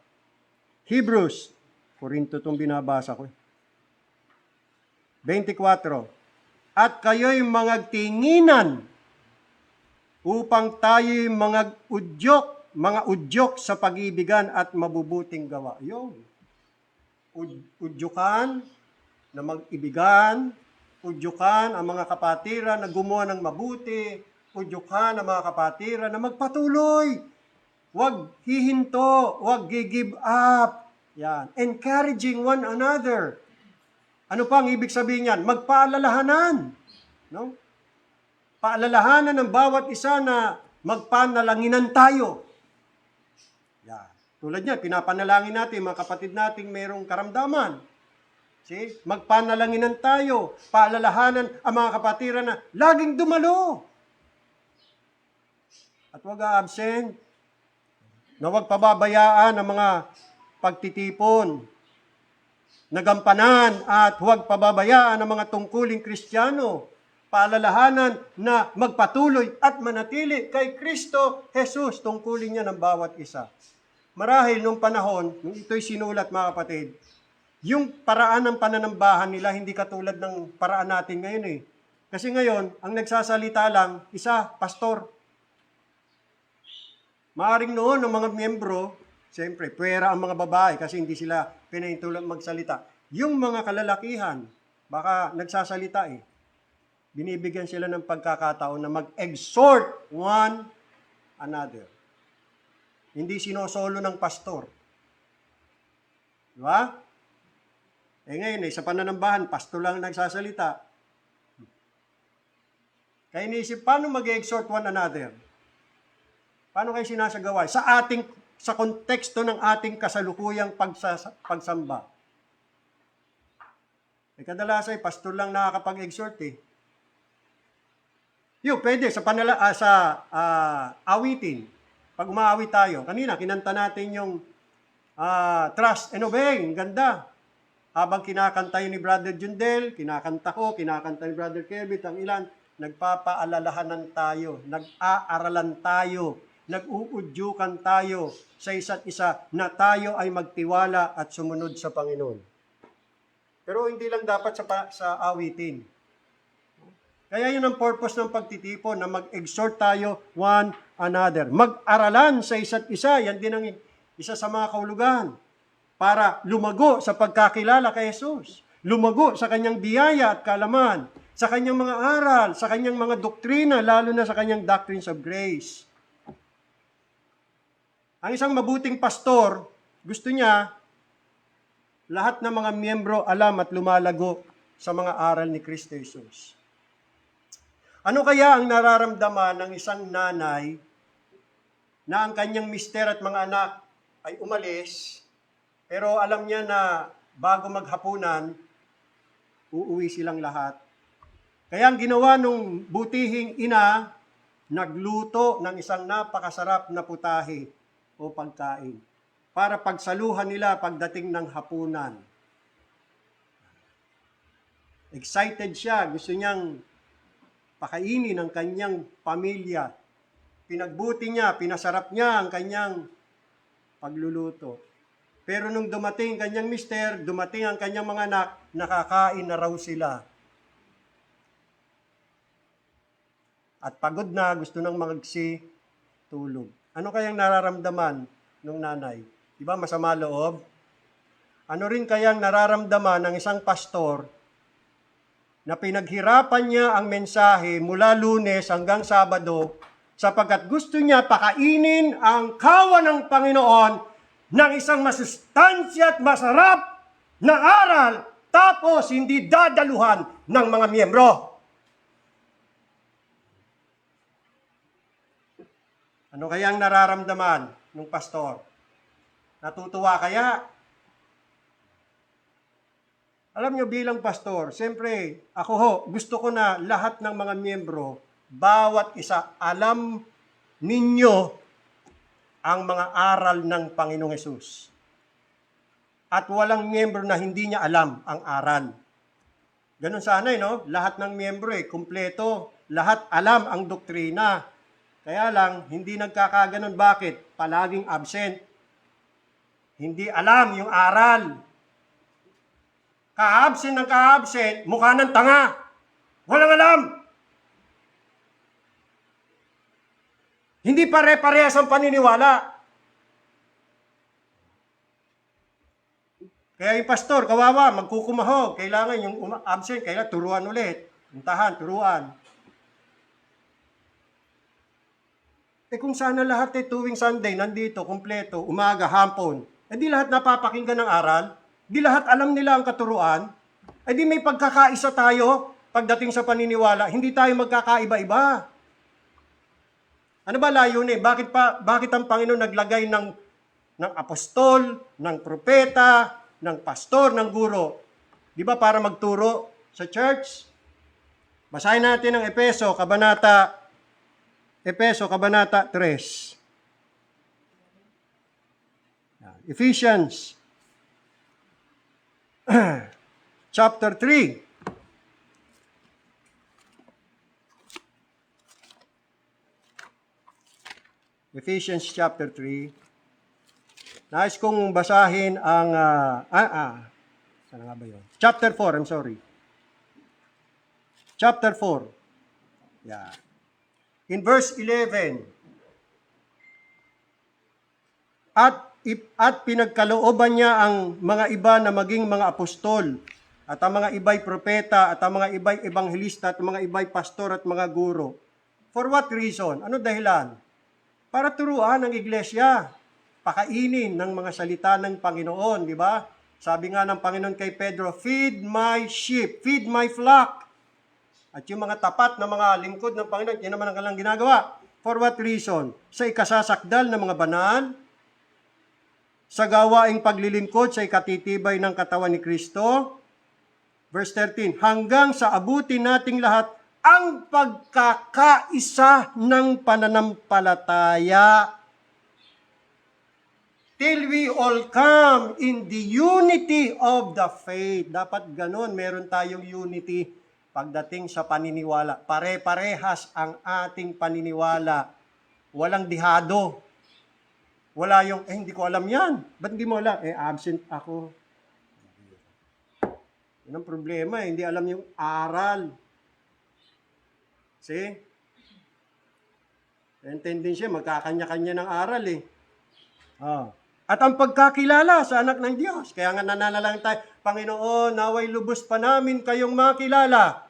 Hebrews, Korinto itong binabasa ko. 24, at kayo'y mga tinginan upang tayo'y mga udyok sa pag-ibigan at mabubuting gawa. Yun. Udyukan na mag-ibigan, udyukan ang mga kapatiran na gumawa ng mabuti, udyukan ang mga kapatiran na magpatuloy. Huwag hihinto, huwag give up. Yan. Encouraging one another. Ano pa ang ibig sabihin yan? Magpaalalahanan. No? Paalalahanan ng bawat isa na magpanalanginan tayo. Yan. Tulad niya, pinapanalangin natin, mga kapatid nating mayroong karamdaman. See? Magpanalanginan tayo, paalalahanan ang mga kapatiran na laging dumalo. At huwag absent, na huwag pababayaan ang mga pagtitipon, nagampanan at huwag pababayaan ang mga tungkuling Kristiyano, paalalahanan na magpatuloy at manatili kay Kristo Jesus, tungkulin niya ng bawat isa. Marahil nung panahon, nung ito'y sinulat mga kapatid, yung paraan ng pananambahan nila hindi katulad ng paraan natin ngayon eh. Kasi ngayon, ang nagsasalita lang, isa, pastor. Maaring noon ng mga miyembro, siyempre, pwera ang mga babae kasi hindi sila pinahintulot magsalita. Yung mga kalalakihan, baka nagsasalita eh. Binibigyan sila ng pagkakataon na mag-exhort one another. Hindi sinosolo ng pastor. Di ba? Eh ngayon sa pananambahan, pastor lang nagsasalita. Kaya iniisip, paano mag-exhort one another? Paano kayo sinasagawa? Sa konteksto ng ating kasalukuyang pagsamba. Kadalasan, pastor lang nakakapag-exhort eh. Pwede sa awitin. Pag umaawit tayo, kanina kinanta natin yung Trust and Obey, ang ganda. Habang kinakanta yun ni Brother Jundel, kinakanta ko, kinakanta ni Brother Kevin, ang ilan, nagpapaalalahanan tayo, nag-aaralan tayo, nag-uudyukan tayo sa isa't isa na tayo ay magtiwala at sumunod sa Panginoon. Pero hindi lang dapat sa awitin. Kaya yun ang purpose ng pagtitipon, na mag-exhort tayo one another. Mag-aralan sa isa't isa, yan din ang isa sa mga kahulugan para lumago sa pagkakilala kay Jesus. Lumago sa kanyang biyaya at kaalaman, sa kanyang mga aral, sa kanyang mga doktrina, lalo na sa kanyang doctrines of grace. Ang isang mabuting pastor, gusto niya lahat ng mga miyembro alam at lumalago sa mga aral ni Kristo Jesus. Ano kaya ang nararamdaman ng isang nanay na ang kanyang mister at mga anak ay umalis, pero alam niya na bago maghapunan, uuwi silang lahat? Kaya ang ginawa ng butihing ina, nagluto ng isang napakasarap na putahe o pagkain para pagsaluhan nila pagdating ng hapunan. Excited siya, gusto niyang pakainin ang kanyang pamilya. Pinagbuti niya, pinasarap niya ang kanyang pagluluto. Pero nung dumating ang kanyang mister, dumating ang kanyang mga anak, nakakain na raw sila. At pagod na, gusto nang tulog. Ano kayang nararamdaman ng nanay? Diba masama loob? Ano rin kayang nararamdaman ng isang pastor na pinaghirapan niya ang mensahe mula Lunes hanggang Sabado sapagkat gusto niya pakainin ang kawan ng Panginoon ng isang masustansya at masarap na aral, tapos hindi dadaluhan ng mga miyembro? Ano kaya ang nararamdaman ng pastor? Natutuwa kaya? Alam nyo, bilang pastor, siyempre, gusto ko na lahat ng mga miyembro, bawat isa, alam ninyo ang mga aral ng Panginoong Hesus. At walang miyembro na hindi niya alam ang aral. Ganun sana, no? Lahat ng miyembro, kumpleto. Lahat alam ang doktrina. Kaya lang, hindi nagkakaganon. Bakit? Palaging absent. Hindi alam yung aral. Ka-absent ng ka-absent, mukha ng tanga. Walang alam. Hindi pare-parehas ang paniniwala. Kaya yung pastor, kawawa, magkukumahog. Kailangan yung absent, kailangan turuan ulit. Puntahan, turuan. Kung sana lahat tuwing Sunday, nandito, kumpleto, umaga, hapon, di lahat napapakinggan ng aral, di lahat alam nila ang katuruan, di may pagkakaisa tayo pagdating sa paniniwala, hindi tayo magkakaiba-iba. Ano ba layunin? Bakit ang Panginoon naglagay ng apostol, ng propeta, ng pastor, ng guro? Di ba para magturo sa church? Basahin natin ang Efeso, Kabanata 3. Ephesians chapter 3. Ephesians chapter 3. Nais kong basahin ang saan nga ba yun? Chapter 4, I'm sorry. Chapter 4. Yeah. In verse 11. At pinagkalooban niya ang mga iba na maging mga apostol, at ang mga iba'y propeta, at ang mga iba'y ebanghelista, at ang mga iba'y pastor at mga guro. For what reason? Ano dahilan? Para turuan ang iglesia, pakainin ng mga salita ng Panginoon, di ba? Sabi nga ng Panginoon kay Pedro, feed my sheep, feed my flock. At yung mga tapat na mga lingkod ng Panginoon, yan naman ang kanilang ginagawa. For what reason? Sa ikasasakdal ng mga banal, sa gawaing paglilingkod sa ikatitibay ng katawan ni Kristo, Verse 13, hanggang sa abutin nating lahat ang pagkakaisa ng pananampalataya till we all come in the unity of the faith. Dapat ganun, meron tayong unity pagdating sa paniniwala. Pare-parehas ang ating paniniwala. Walang dihado. Wala yung, hindi ko alam yan. Ba't hindi mo alam? Absent ako. Yan ang problema, hindi alam yung aral. See? Yung tendency, magkakanya-kanya ng aral eh. At ang pagkakilala sa anak ng Diyos. Kaya nga nananalang tayo, Panginoon, naway lubos pa namin kayong makilala.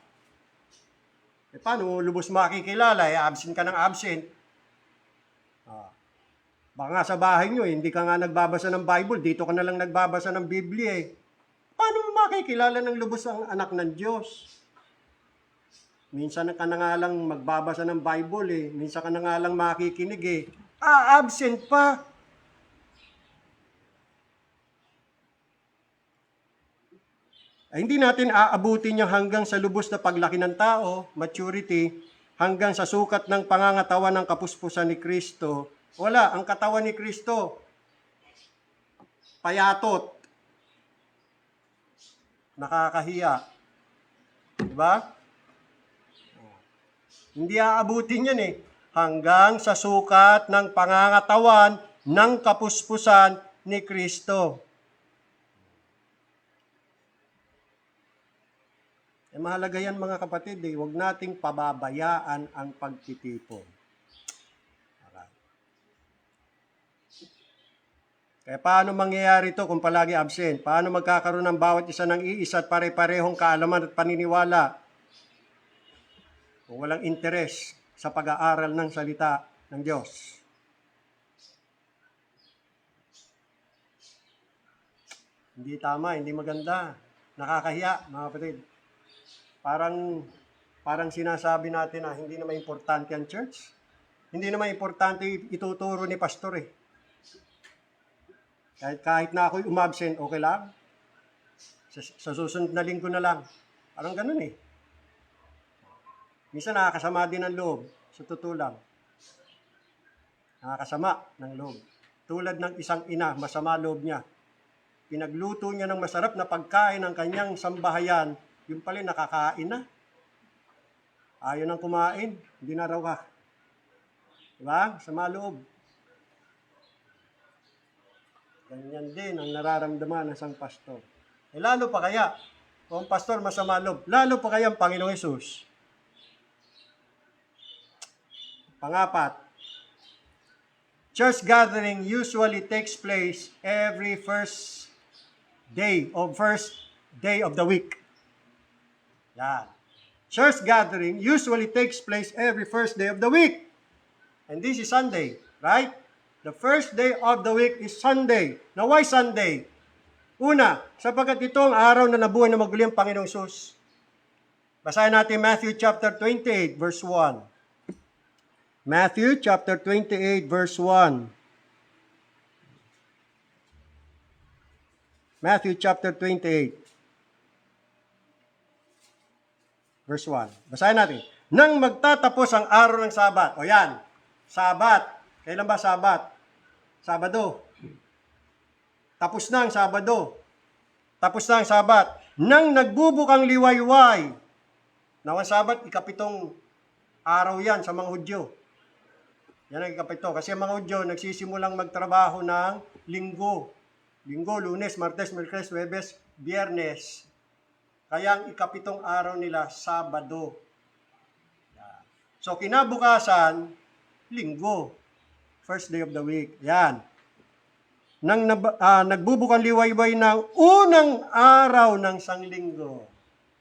Paano lubos makikilala? Absent ka ng absent. Baka nga sa bahay nyo, hindi ka nga nagbabasa ng Bible, dito ka na lang nagbabasa ng Biblia eh. Paano mo makikilala ng lubos ang anak ng Diyos? Minsan ka na nga lang magbabasa ng Bible eh. Minsan ka na nga lang makikinig eh. Absent pa. Hindi natin aabutin niya hanggang sa lubos na paglaki ng tao, maturity, hanggang sa sukat ng pangangatawan ng kapuspusan ni Kristo. Wala, ang katawan ni Kristo, payatot. Nakakahiya. Diba? Hindi aabutin yan eh. Hanggang sa sukat ng pangangatawan ng kapuspusan ni Kristo. Mahalaga yan mga kapatid eh. Huwag nating pababayaan ang pagtitipon. Kaya paano mangyayari ito kung palagi absent? Paano magkakaroon ng bawat isa ng iisa at pare-parehong kaalaman at paniniwala kung walang interes sa pag-aaral ng salita ng Diyos? Hindi tama, hindi maganda. Nakakahiya, mga kapatid. Parang sinasabi natin na hindi naman importante ang church. Hindi naman importante ituturo ni pastor eh. Kahit na ako'y umabsent, okay lang. Sa susunod na linggo na lang. Parang ganun eh. Minsan nakakasama din ang loob. Sa totoo lang. Nakakasama ng loob. Tulad ng isang ina, masama loob niya. Pinagluto niya ng masarap na pagkain ng kanyang sambahayan, yung pala nakakain na. Ayaw nang kumain, hindi na raw ka. Diba? Sama loob. Ganyan din ang nararamdaman ng isang pastor. Lalo pa kaya, kung pastor masama loob, lalo pa kaya ang Panginoong Hesus. Pangapat, church gathering usually takes place every first day of the week. Yan. Church gathering usually takes place every first day of the week. And this is Sunday, right? The first day of the week is Sunday. Now, why Sunday? Una, sapagkat ito ang araw na nabuhay na maguli ang Panginoong Hesus. Basahin natin Matthew chapter 28, verse 1. Matthew chapter 28, verse 1. Matthew chapter 28, verse 1. Basahin natin. Nang magtatapos ang araw ng Sabat. O yan, Sabat. Kailan ba Sabat? Sabado. Tapos na ang Sabado. Tapos na ang Sabat. Nang nagbubukang liwayway. Now, ang Sabat, ikapitong araw yan sa mga Hudyo. Yan ang ikapito. Kasi ang mga Hudyo nagsisimulang magtrabaho ng linggo. Linggo, Lunes, Martes, Miyerkules, Huwebes, Biyernes. Kaya ang ikapitong araw nila, Sabado. So, kinabukasan, Linggo. First day of the week. Yan. Nang nagbubukang liwayway ng unang araw ng sanglinggo.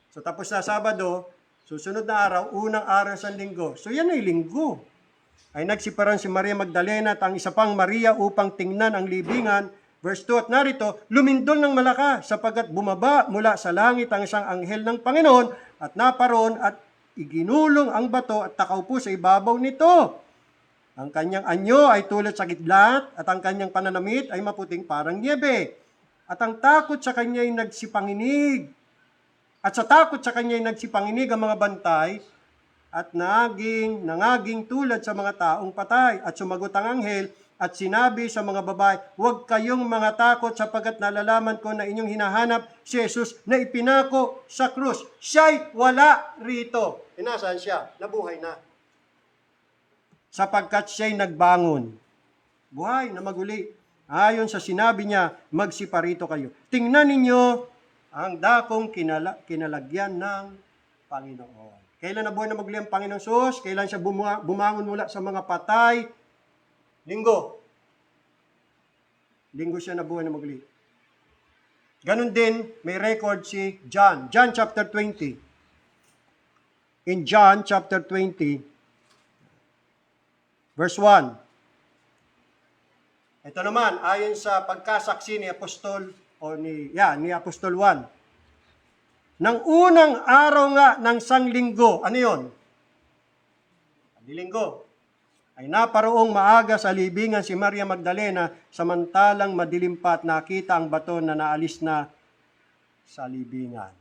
So, tapos na Sabado, susunod na araw, unang araw ng sanglinggo. So, yan ay linggo. Ay nagsiparan si Maria Magdalena at ang isa pang Maria upang tingnan ang libingan. Verse 2, at narito, lumindol ng malakas sapagkat bumaba mula sa langit ang isang anghel ng Panginoon at naparoon at iginulong ang bato at takaupo sa ibabaw nito. Ang kanyang anyo ay tulad sa kidlat at ang kanyang pananamit ay maputing parang niebe. At ang takot sa kanya ay nagsipanginig. At sa takot sa kanya'y nagsipanginig ang mga bantay at nangaging tulad sa mga taong patay. At sumagot ang anghel at sinabi sa mga babae, huwag kayong mga takot sapagkat nalalaman ko na inyong hinahanap si Jesus na ipinako sa krus. Siya'y wala rito. Nasaan siya? Nabuhay na. Sapagkat siya'y nagbangon. Buhay na maguli. Ayon sa sinabi niya, magsiparito kayo. Tingnan ninyo ang dakong kinalagyan ng Panginoon. Kailan nabuhay na maguli ang Panginoong Sus? Kailan siya bumangon mula sa mga patay? Linggo. Linggo siya nabuhay na maguli. Ganon din, may record si John. John chapter 20. In John chapter 20, verse 1. Ito naman, ayon sa pagkasaksi ni Apostol, ni Apostol 1. Nang unang araw nga ng sanglinggo, ano yun? Linggo. Ay naparoong maaga sa libingan si Maria Magdalena, samantalang madilim pa at nakita ang bato na naalis na sa libingan.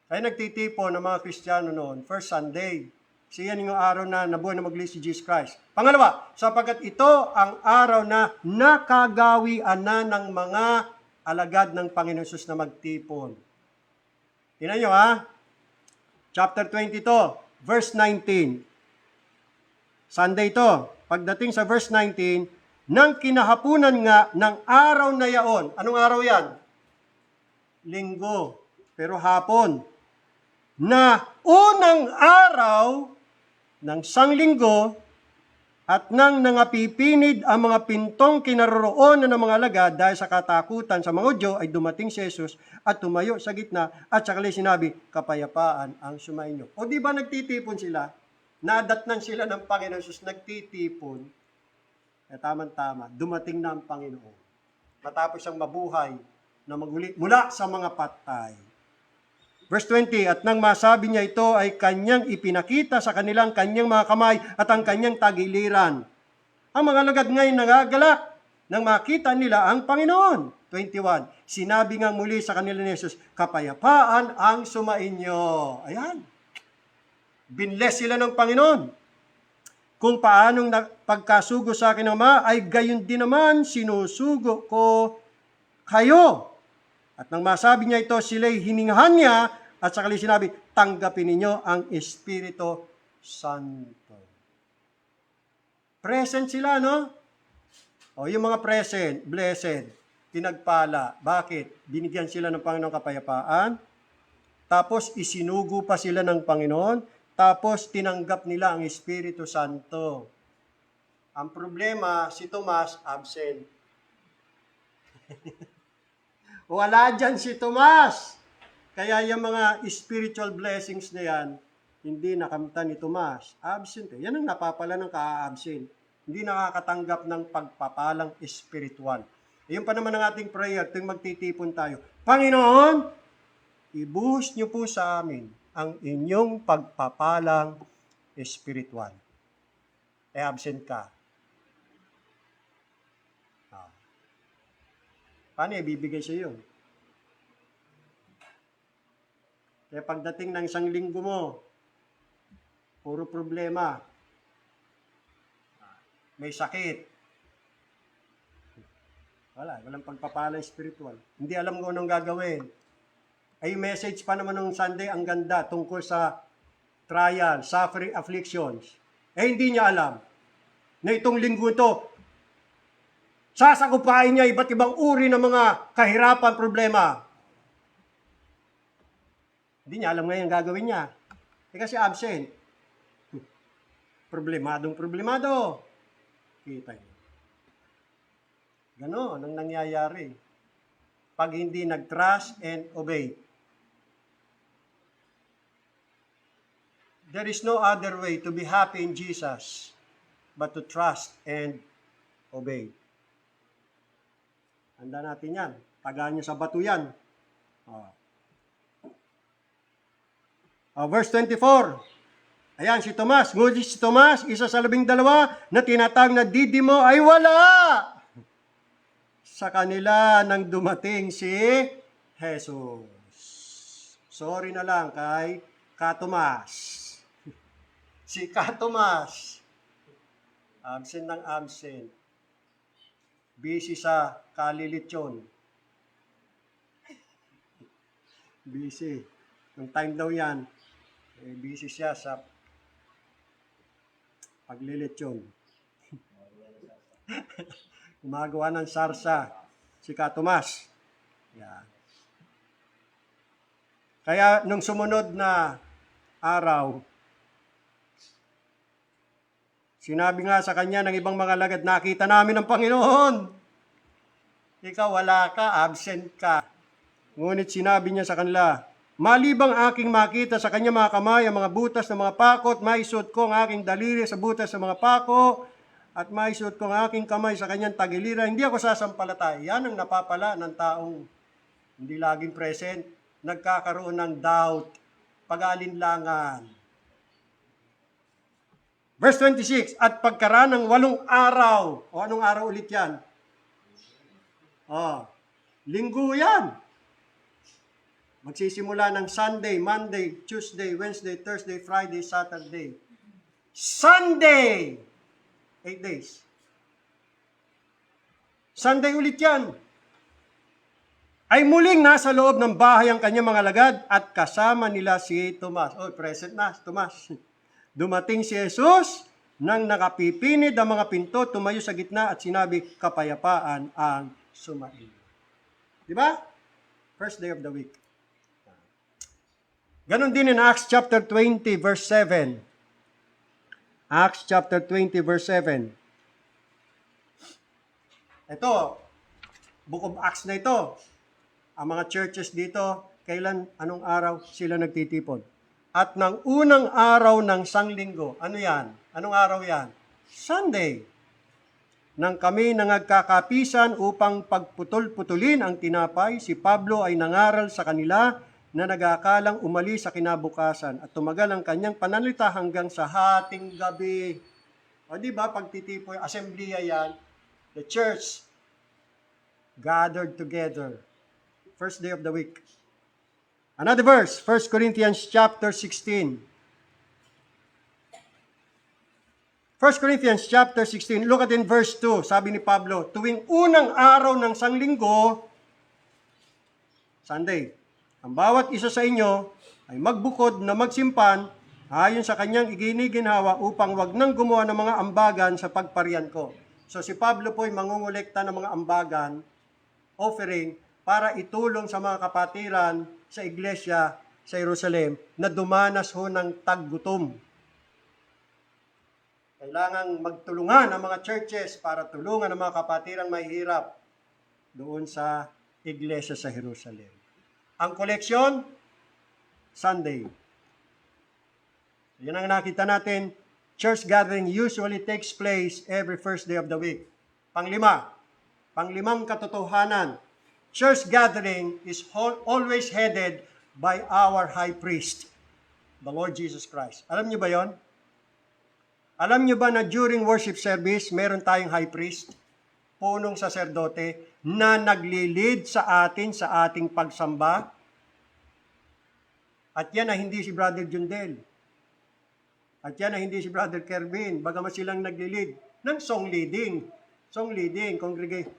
Kaya nagtitipon ng mga Kristiyano noon, first Sunday. Siyan yung araw na nabuhay na magli si Jesus Christ. Pangalawa, sapagkat ito ang araw na nakagawian na ng mga alagad ng Panginoon Jesus na magtipon. Tingnan nyo Chapter 22, verse 19. Sunday to. Pagdating sa verse 19, nang kinahapunan nga ng araw na yaon. Anong araw yan? Linggo. Pero hapon. Na unang araw ng sanglinggo at nang nangapipinid ang mga pintong kinaroroonan ng mga alagad dahil sa katakutan sa mga Hudyo ay dumating si Jesus at tumayo sa gitna at sakali sinabi, kapayapaan ang sumainyo. O di ba nagtitipon sila? Nadatnan sila ng Panginoon Jesus, nagtitipon. Tama-tama, dumating na ang Panginoon. Matapos siyang mabuhay na maguli mula sa mga patay. Verse 20, at nang masabi niya ito ay kanyang ipinakita sa kanilang kanyang mga kamay at ang kanyang tagiliran. Ang mga alagad ngayon nagagalak nang makita nila ang Panginoon. 21, sinabi nga muli sa kanila ni Jesus, kapayapaan ang sumainyo. Ayan. Binless sila ng Panginoon. Kung paanong pagkasugo sa akin ng Ama ay gayon din naman sinusugo ko kayo. At nang masabi niya ito, sila'y hiningahan niya at sakali sinabi, tanggapin ninyo ang Espiritu Santo. Present sila, no? O yung mga present, blessed, pinagpala. Bakit? Binigyan sila ng Panginoon kapayapaan, tapos isinugo pa sila ng Panginoon, tapos tinanggap nila ang Espiritu Santo. Ang problema, si Tomas absent. Wala dyan si Tomas. Kaya yung mga spiritual blessings na yan, hindi nakamtan ni Tomas. Absent. Yan ang napapala ng ka-absent. Hindi nakakatanggap ng pagpapalang spiritual. Iyon pa naman ang ating prayer tuwing magtitipon tayo. Panginoon, ibuhos niyo po sa amin ang inyong pagpapalang spiritual. Absent ka. Paano ibibigay sa iyo? Kaya pagdating ng isang linggo mo, puro problema. May sakit. Walang pagpapalang spiritual. Hindi alam kung anong gagawin. Ay message pa naman ng Sunday, ang ganda, tungkol sa trial, suffering, afflictions. Hindi niya alam na itong linggo ito, sasagupain niya iba't ibang uri ng mga kahirapan, problema. Hindi niya alam ngayon ang gagawin niya. Kasi absent. Problemado. Kita niyo. Ganon ang nangyayari pag hindi nag-trust and obey. There is no other way to be happy in Jesus but to trust and obey. Handa natin yan. Tagaan nyo sa bato yan. Verse 24. Ayan, si Tomas. Ngunit si Tomas, isa sa 12 na tinatawag na Didimo ay wala. sa kanila nang dumating si Jesus. Sorry na lang kay Katomas. Si Katomas, absent ng absent. Busy sa kalilitsyon. Busy. Nung time daw yan, busy siya sa paglilitsyon. Gumagawa ng sarsa. Si Katomas. Yan. Kaya nung sumunod na araw, sinabi nga sa kanya ng ibang mga alagad, nakita namin ang Panginoon. Ikaw wala ka, absent ka. Ngunit sinabi niya sa kanila, malibang aking makita sa kanya mga kamay, ang mga butas ng mga pakot, maisuot ko ang aking daliri sa butas ng mga pako, at maisuot ko ang aking kamay sa kanyang tagilira, hindi ako sasampalataya. Yan ang napapala ng taong hindi laging present. Nagkakaroon ng doubt, pag-aalinlangan. Verse 26, at pagkaraan ng 8 araw, o anong araw ulit yan? Linggo yan. Magsisimula ng Sunday, Monday, Tuesday, Wednesday, Thursday, Friday, Saturday. Sunday! 8 days. Sunday ulit yan. Ay muling nasa loob ng bahay ang kanyang mga alagad at kasama nila si Tomas. Present na, Tomas. Dumating si Jesus, nang nakapipinid ang mga pinto, tumayo sa gitna at sinabi, kapayapaan ang sumainyo. Di ba? First day of the week. Ganon din in Acts chapter 20 verse 7. Acts chapter 20 verse 7. Ito, Book of Acts na ito. Ang mga churches dito, anong araw sila nagtitipon? At ng unang araw ng sanglinggo, ano yan? Anong araw yan? Sunday. Nang kami nangagkakapisan upang pagputol-putulin ang tinapay, si Pablo ay nangaral sa kanila na nag-aakalang umalis sa kinabukasan at tumagal ang kanyang pananalita hanggang sa hating gabi. O di ba, pagtitipo, assembleya yan, the church gathered together. First day of the week. Another verse, 1 Corinthians chapter 16. 1 Corinthians chapter 16, look at in verse 2. Sabi ni Pablo, tuwing unang araw ng sanglinggo, Sunday, ang bawat isa sa inyo ay magbukod na magsimpan ayon sa kanyang iginiginhawa upang wag nang gumawa ng mga ambagan sa pagparian ko. So si Pablo po ay mangungulekta ng mga ambagan, offering, para itulong sa mga kapatiran sa iglesia sa Jerusalem na dumanas ho ng taggutom. Kailangang magtulungan ang mga churches para tulungan ang mga kapatirang mahihirap doon sa iglesia sa Jerusalem. Ang koleksyon, Sunday. Yan ang nakita natin. Church gathering usually takes place every first day of the week. Panglimang katotohanan. Church gathering is always headed by our high priest, the Lord Jesus Christ. Alam niyo ba yon? Alam niyo ba na during worship service, meron tayong high priest, punong saserdote, na naglilid sa atin sa ating pagsamba? At yan ay hindi si Brother Jundel. At yan ay hindi si Brother Kervin. Bagamat silang naglilid ng song leading. Song leading, congregation.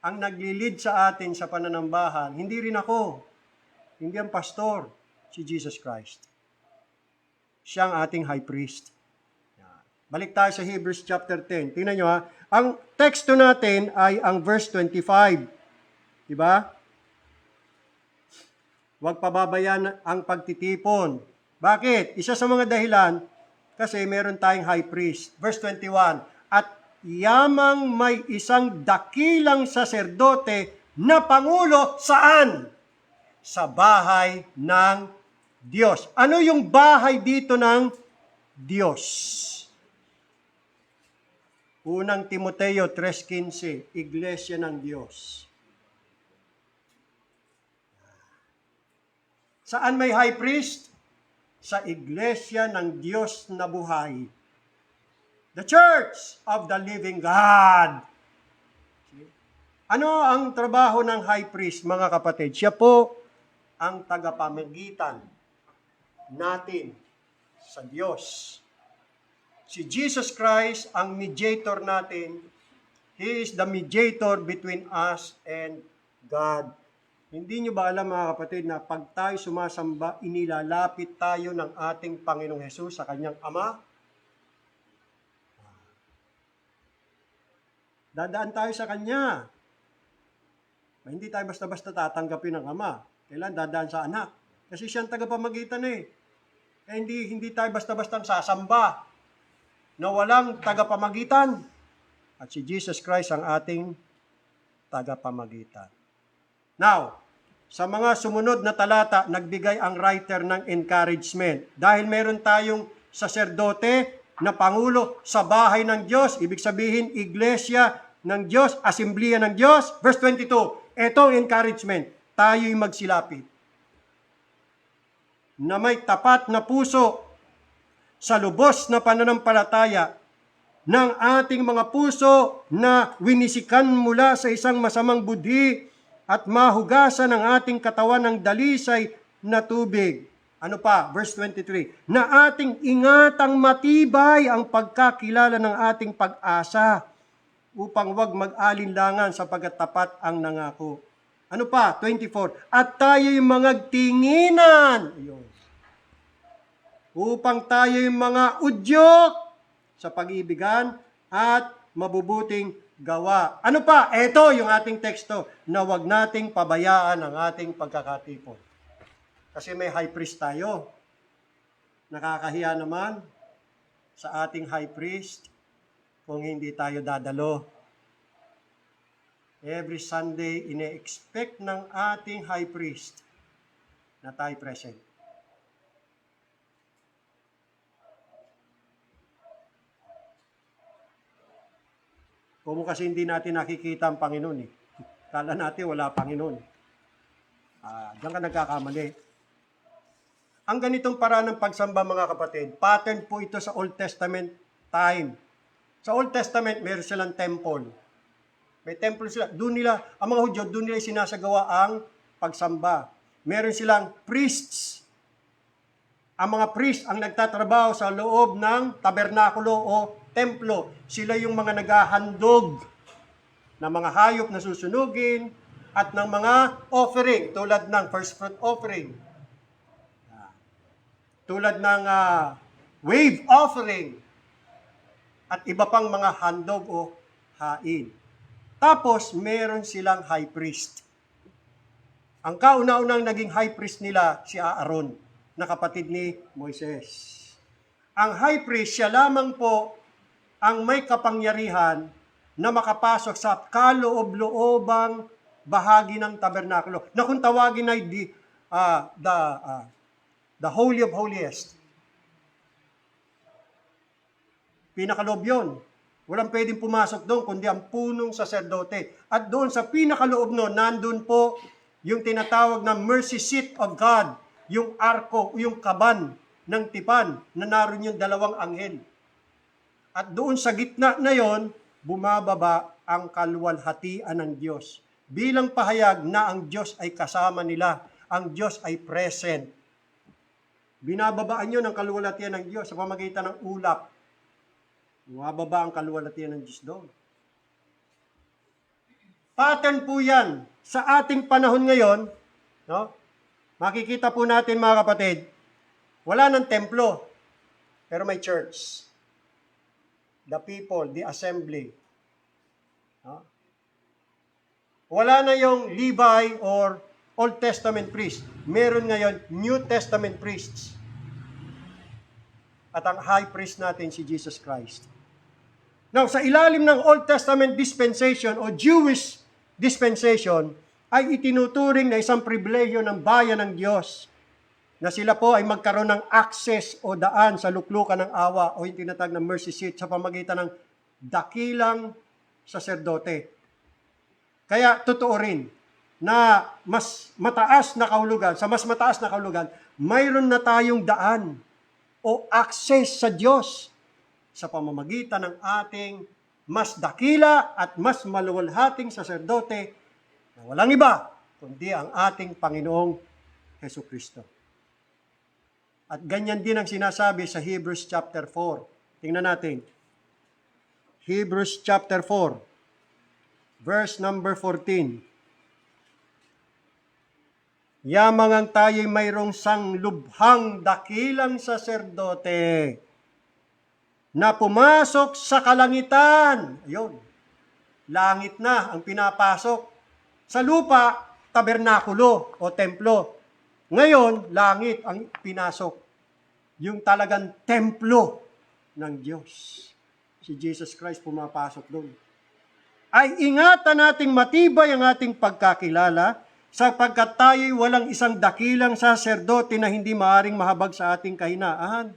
Ang naglilid sa atin sa pananambahan, hindi rin ako. Hindi ang pastor, si Jesus Christ. Siya ang ating high priest. Balik tayo sa Hebrews chapter 10. Tingnan nyo ha. Ang teksto natin ay ang verse 25. Diba? Huwag pababayan ang pagtitipon. Bakit? Isa sa mga dahilan, kasi meron tayong high priest. Verse 21. At yamang may isang dakilang saserdote na pangulo saan? Sa bahay ng Diyos. Ano yung bahay dito ng Diyos? Unang Timoteo 3:15, Iglesia ng Diyos. Saan may high priest? Sa Iglesia ng Diyos na buhay. The Church of the Living God. Ano ang trabaho ng high priest, mga kapatid? Siya po ang tagapamagitan natin sa Diyos. Si Jesus Christ ang mediator natin. He is the mediator between us and God. Hindi nyo ba alam, mga kapatid, na pag tayo sumasamba, inilalapit tayo ng ating Panginoong Hesus sa kanyang Ama? Dadaan tayo sa Kanya. Hindi tayo basta-basta tatanggapin ng Ama. Kailan dadaan sa Anak? Kasi siya ang tagapamagitan eh. Hindi tayo basta-basta sasamba na walang tagapamagitan. At si Jesus Christ ang ating tagapamagitan. Now, sa mga sumunod na talata, nagbigay ang writer ng encouragement. Dahil meron tayong saserdote na pangulo sa bahay ng Diyos, ibig sabihin, iglesia ng Diyos, asemblea ng Diyos. Verse 22, etong encouragement, tayo'y magsilapit na may tapat na puso sa lubos na pananampalataya ng ating mga puso na winisikan mula sa isang masamang budhi at mahugasan ng ating katawan ng dalisay na tubig. Ano pa? Verse 23. Na ating ingatang matibay ang pagkakilala ng ating pag-asa upang wag mag-alinlangan sapagkat tapat ang nangako. Ano pa? 24. At tayo'y mga tinginan. Ayun. Upang tayo'y mga udyok sa pag-ibigan at mabubuting gawa. Ano pa? Ito yung ating teksto na wag nating pabayaan ang ating pagkakatipon. Kasi may high priest tayo. Nakakahiya naman sa ating high priest kung hindi tayo dadalo. Every Sunday, ine-expect ng ating high priest na tayo present. Kung kasi hindi natin nakikita ang Panginoon eh. Kala natin wala Panginoon. Diyan ka nagkakamali. Ang ganitong paraan ng pagsamba, mga kapatid, pattern po ito sa Old Testament time. Sa Old Testament, meron silang temple. May temple sila. Doon nila, ang mga Hudyo, doon nila sinasagawa ang pagsamba. Meron silang priests. Ang mga priest ang nagtatrabaho sa loob ng tabernakulo o templo. Sila yung mga naghahandog ng mga hayop na susunugin at ng mga offering tulad ng first fruit offering. Tulad ng wave offering at iba pang mga handog o hain. Tapos, meron silang high priest. Ang kauna-unang naging high priest nila, si Aaron, na kapatid ni Moises. Ang high priest, siya lamang po ang may kapangyarihan na makapasok sa kaloob-loobang bahagi ng tabernakulo. Na kung tawagin ay the Holy of Holiest. Pinakaloob yun. Walang pwedeng pumasok doon kundi ang punong saserdote. At doon sa pinakaloob noon, nandun po yung tinatawag na mercy seat of God, yung arko, yung kaban ng tipan na naroon yung dalawang anghel. At doon sa gitna na yon, bumababa ang kaluwalhatian ng Diyos. Bilang pahayag na ang Diyos ay kasama nila, ang Diyos ay present. Binababaan yun ang kaluwalhatian ng Diyos sa pamamagitan ng ulap. Bumababa ang kaluwalhatian ng Diyos doon. Pattern po yan sa ating panahon ngayon. No? Makikita po natin, mga kapatid, wala ng templo, pero may church. The people, the assembly. No? Wala na yung Levi or Old Testament priest. Meron ngayon New Testament priests. At ang high priest natin si Jesus Christ. Now, sa ilalim ng Old Testament dispensation o Jewish dispensation, ay itinuturing na isang pribilehiyo ng bayan ng Diyos na sila po ay magkaroon ng access o daan sa luklukan ng awa o yung tinatawag na mercy seat sa pamamagitan ng dakilang saserdote. Kaya totoo rin na mas mataas na kahulugan, sa mas mataas na kahulugan, mayroon na tayong daan o access sa Diyos sa pamamagitan ng ating mas dakila at mas maluwalhating saserdote na walang iba kundi ang ating Panginoong Hesukristo. At ganyan din ang sinasabi sa Hebrews chapter 4. Tingnan natin. Hebrews chapter 4, verse number 14. Yamangang tayo'y mayroong sanglubhang dakilang saserdote na pumasok sa kalangitan. Ayun, langit na ang pinapasok. Sa lupa, tabernakulo o templo. Ngayon, langit ang pinasok. Yung talagang templo ng Diyos. Si Jesus Christ pumapasok doon. Ay ingatan nating matibay ang ating pagkakilala sapagkat tayo'y walang isang dakilang saserdote na hindi maaring mahabag sa ating kahinaan,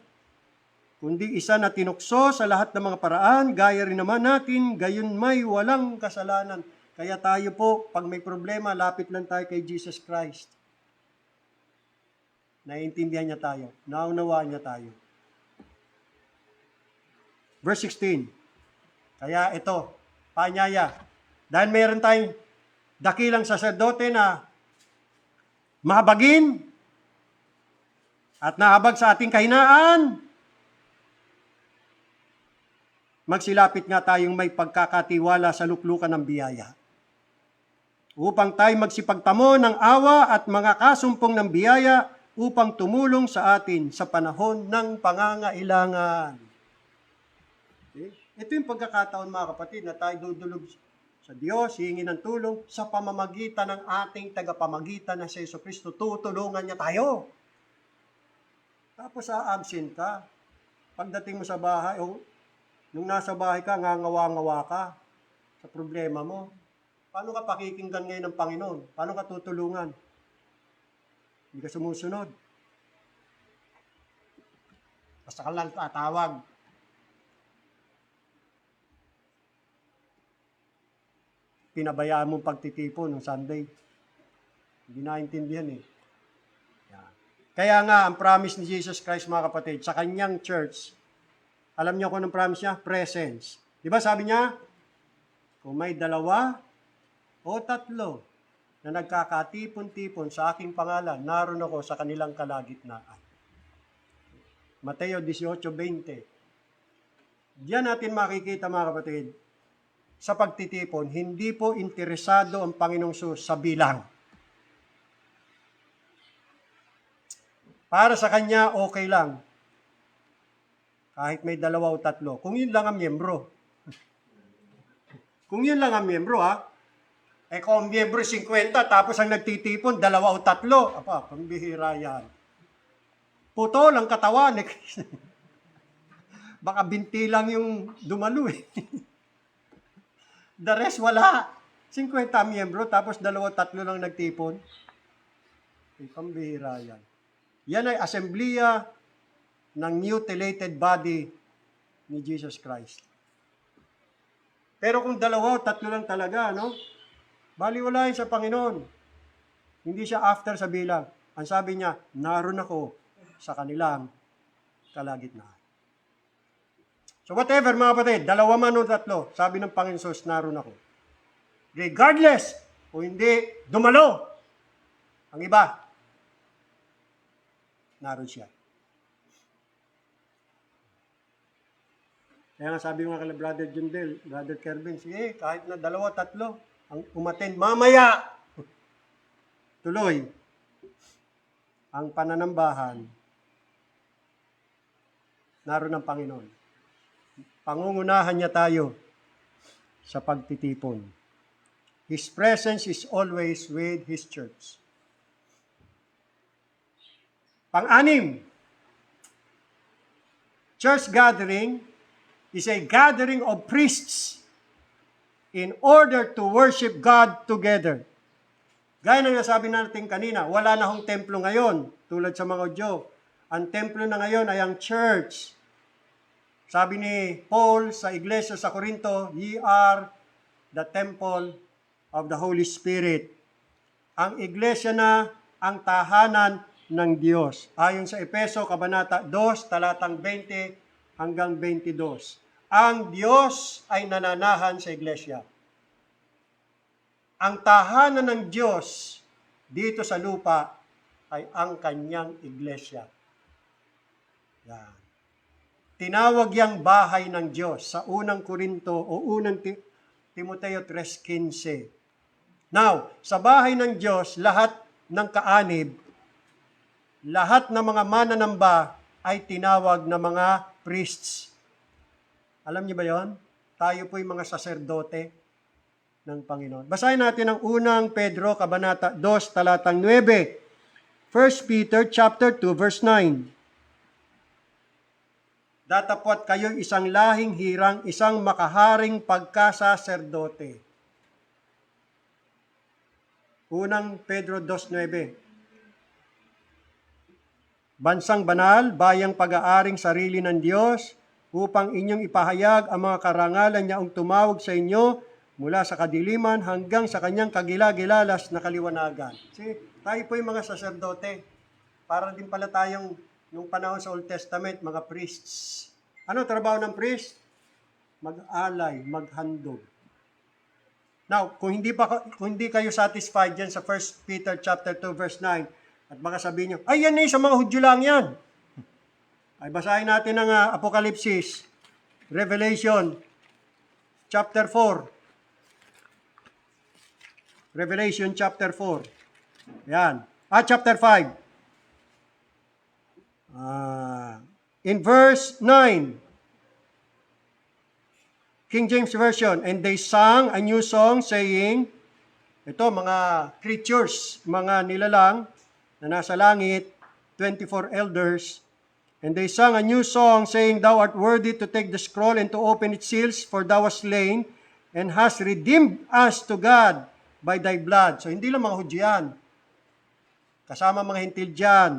kundi isa na tinukso sa lahat ng mga paraan, gaya rin naman natin, gayon may walang kasalanan. Kaya tayo po, pag may problema, lapit lang tayo kay Jesus Christ. Naiintindihan niya tayo, naunawaan niya tayo. Verse 16, kaya ito, paanyaya, dahil mayroon tayong dakilang saserdote na mahabagin at nahabag sa ating kahinaan, magsilapit nga tayong may pagkakatiwala sa luklukan ng biyaya, upang tayo magsipagtamo ng awa at mga kasumpong ng biyaya upang tumulong sa atin sa panahon ng pangangailangan. Okay? Ito yung pagkakataon mga kapatid na tayo dudulog sa Diyos, hihingi ng tulong sa pamamagitan ng ating tagapamagitan na si Jesucristo. Tutulungan niya tayo. Tapos absent ka. Pagdating mo sa bahay, o nung nasa bahay ka, ngangawa-ngawa ka sa problema mo. Paano ka pakikinggan ngayon ng Panginoon? Paano ka tutulungan? Hindi ka sumusunod. Basta ka lang tatawag. Pinabayaan mong pagtitipon ng Sunday. Hindi naintindihan eh. Yan. Kaya nga, ang promise ni Jesus Christ, mga kapatid, sa kanyang church, alam niyo kung anong promise niya? Presence. Di ba sabi niya, kung may 2 o 3 na nagkakatipon-tipon sa aking pangalan, naroon ako sa kanilang kalagitnaan. Mateo 18:20. Diyan natin makikita, mga kapatid, sa pagtitipon, hindi po interesado ang Panginoong Hesus sa bilang. Para sa Kanya, okay lang. Kahit may 2 o 3. Kung yun lang ang miyembro. Kung yun lang ang miyembro, kung ang miyembro 50, tapos ang nagtitipon, 2 o 3. Pambihira yan. Puto lang katawan. Baka binti lang yung dumalo eh. The rest, wala. 50 miyembro, tapos 2 o 3 lang nagtipon. Pambihira yan. Yan ay asembleya ng mutilated body ni Jesus Christ. Pero kung 2 o 3 lang talaga, baliwala yun sa Panginoon. Hindi siya after sa bilang. Ang sabi niya, naroon ako sa kanilang kalagitnaan. So whatever, mga kapatid, 2 man o 3, sabi ng Panginoon Hesus, naroon ako. Regardless, o hindi, dumalo. Ang iba, naroon siya. Kaya nga sabi nga kay Brother Jundel, Brother Kervin, sige, kahit na 2 o 3, ang umattend, mamaya, tuloy, ang pananambahan, naroon ang Panginoon. Pangungunahan niya tayo sa pagtitipon. His presence is always with His church. Pang-anim, church gathering is a gathering of priests in order to worship God together. Gaya ng nasabi natin kanina, wala na hong templo ngayon, tulad sa mga Hudyo. Ang templo na ngayon ay ang church. Sabi ni Paul sa iglesia sa Corinto, ye are the temple of the Holy Spirit. Ang iglesia na ang tahanan ng Diyos. Ayon sa Efeso, Kabanata 2, talatang 20 hanggang 22. ang Diyos ay nananahan sa iglesia. Ang tahanan ng Diyos dito sa lupa ay ang kanyang iglesia. Yan. Tinawag yang bahay ng Diyos sa unang Korinto o unang Timoteo 3:15. Now, sa bahay ng Diyos, lahat ng kaanib, lahat ng mga mananamba ay tinawag na mga priests. Alam niyo ba yon? Tayo po'y mga saserdote ng Panginoon. Basahin natin ang unang Pedro, Kabanata 2, talatang 9. 1 Peter chapter 2, verse 9. Datapwat kayo isang lahing hirang, isang makaharing pagkasaserdote. Unang Pedro 2:9. Bansang banal, bayang pag-aaring sarili ng Diyos, upang inyong ipahayag ang mga karangalan niya ang tumawag sa inyo mula sa kadiliman hanggang sa kanyang kagilagilalas na kaliwanagan. See, tayo po yung mga saserdote. Para din pala tayong nung panahon sa Old Testament, mga priests. Ano trabaho ng priest? Mag-alay, maghandog. Now, kung hindi kayo satisfied dyan sa 1 Peter chapter 2 verse 9, at baka sabihin nyo, ay yan sa mga Hudyo lang yan. Ay basahin natin ang Apokalipsis, Revelation chapter 4. Revelation chapter 4. Yan. Chapter 5. In verse 9, King James Version, and they sang a new song saying, ito mga creatures, mga nilalang na nasa langit, 24 elders, and they sang a new song saying, Thou art worthy to take the scroll and to open its seals, for thou wast slain and hast redeemed us to God by thy blood. So hindi lang mga Hudyo yan. Kasama mga Hintil dyan.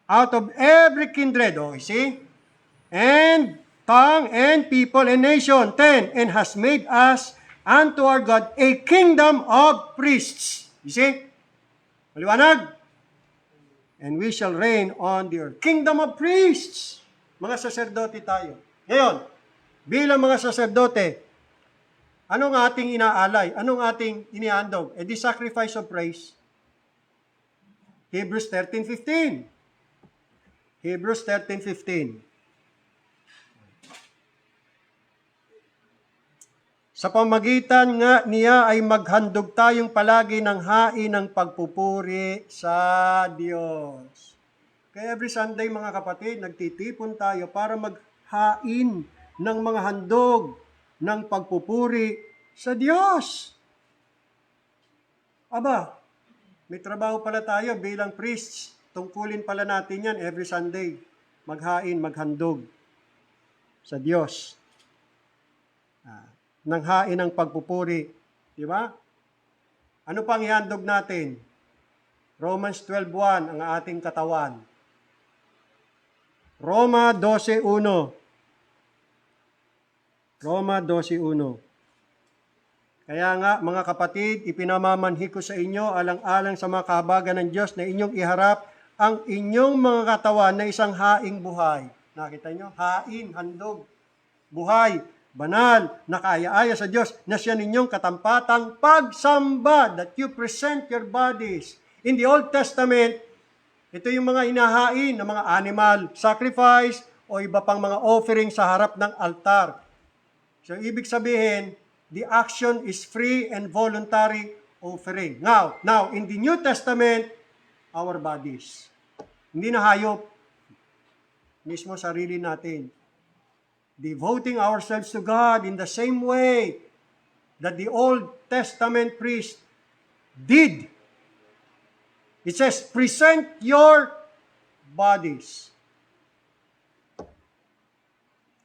Out of every kindred, you see? And tongue and people and nation. 10, and has made us unto our God a kingdom of priests. You see? Maliwanag? And we shall reign on the earth. Kingdom of priests. Mga saserdote tayo. Ngayon, bilang mga saserdote, anong ating inaalay? Anong ating inihandog? The sacrifice of praise. Hebrews 13:15. Hebrews 13:15. Sa pamagitan nga niya ay maghandog tayong palagi ng hain ng pagpupuri sa Diyos. Kaya every Sunday mga kapatid, nagtitipon tayo para maghain ng mga handog ng pagpupuri sa Diyos. Aba, may trabaho pala tayo bilang priests. Tungkulin pala natin yan every Sunday. Maghain, maghandog sa Diyos. Ng hain ng pagpupuri. Di ba? Ano pang ihandog natin? Romans 12:1 ang ating katawan. Roma 12:1. Roma 12:1. Kaya nga, mga kapatid, ipinamamanhi ko sa inyo alang-alang sa mga kahabagan ng Diyos na inyong iharap ang inyong mga katawan na isang haing buhay. Nakita nyo? Hain, handog, buhay, banal, nakaaya-aya sa Diyos, na siya ninyong katampatang pagsamba, that you present your bodies. In the Old Testament, ito yung mga hinahain ng mga animal sacrifice o iba pang mga offering sa harap ng altar. So, ibig sabihin, the action is free and voluntary offering. Now, in the New Testament, our bodies. Hindi na hayop. Mismo sarili natin. Devoting ourselves to God in the same way that the Old Testament priest did. It says, present your bodies.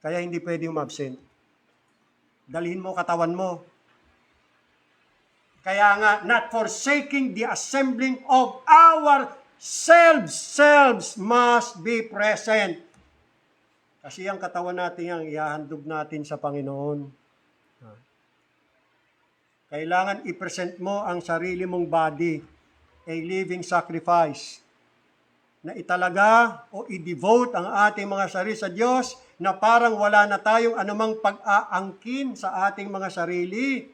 Kaya hindi pwede umabsent. Dalhin mo katawan mo. Kaya nga, not forsaking the assembling of ourselves must be present. Kasi ang katawan natin yung ihahandog natin sa Panginoon. Kailangan i-present mo ang sarili mong body, a living sacrifice. na italaga o i-devote ang ating mga sarili sa Diyos na parang wala na tayong anumang pag-aangkin sa ating mga sarili,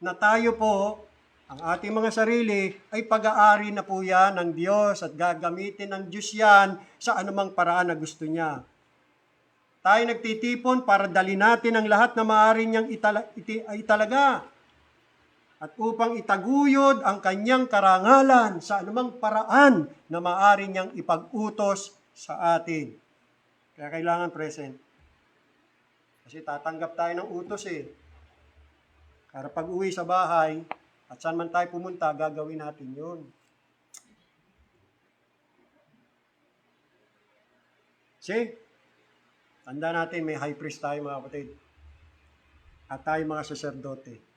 na tayo po, ang ating mga sarili, ay pag-aari na po yan ng Diyos at gagamitin ng Diyos yan sa anumang paraan na gusto niya. Tayo nagtitipon para dali natin ang lahat na maaari niyang italaga at upang itaguyod ang kanyang karangalan sa anumang paraan na maaari niyang ipag-utos sa atin. Kaya kailangan present. Kasi tatanggap tayo ng utos Para pag uwi sa bahay, at saan man tayo pumunta, gagawin natin yun. See? Tanda natin, may high priest tayo mga kapatid. At tayo mga saserdote.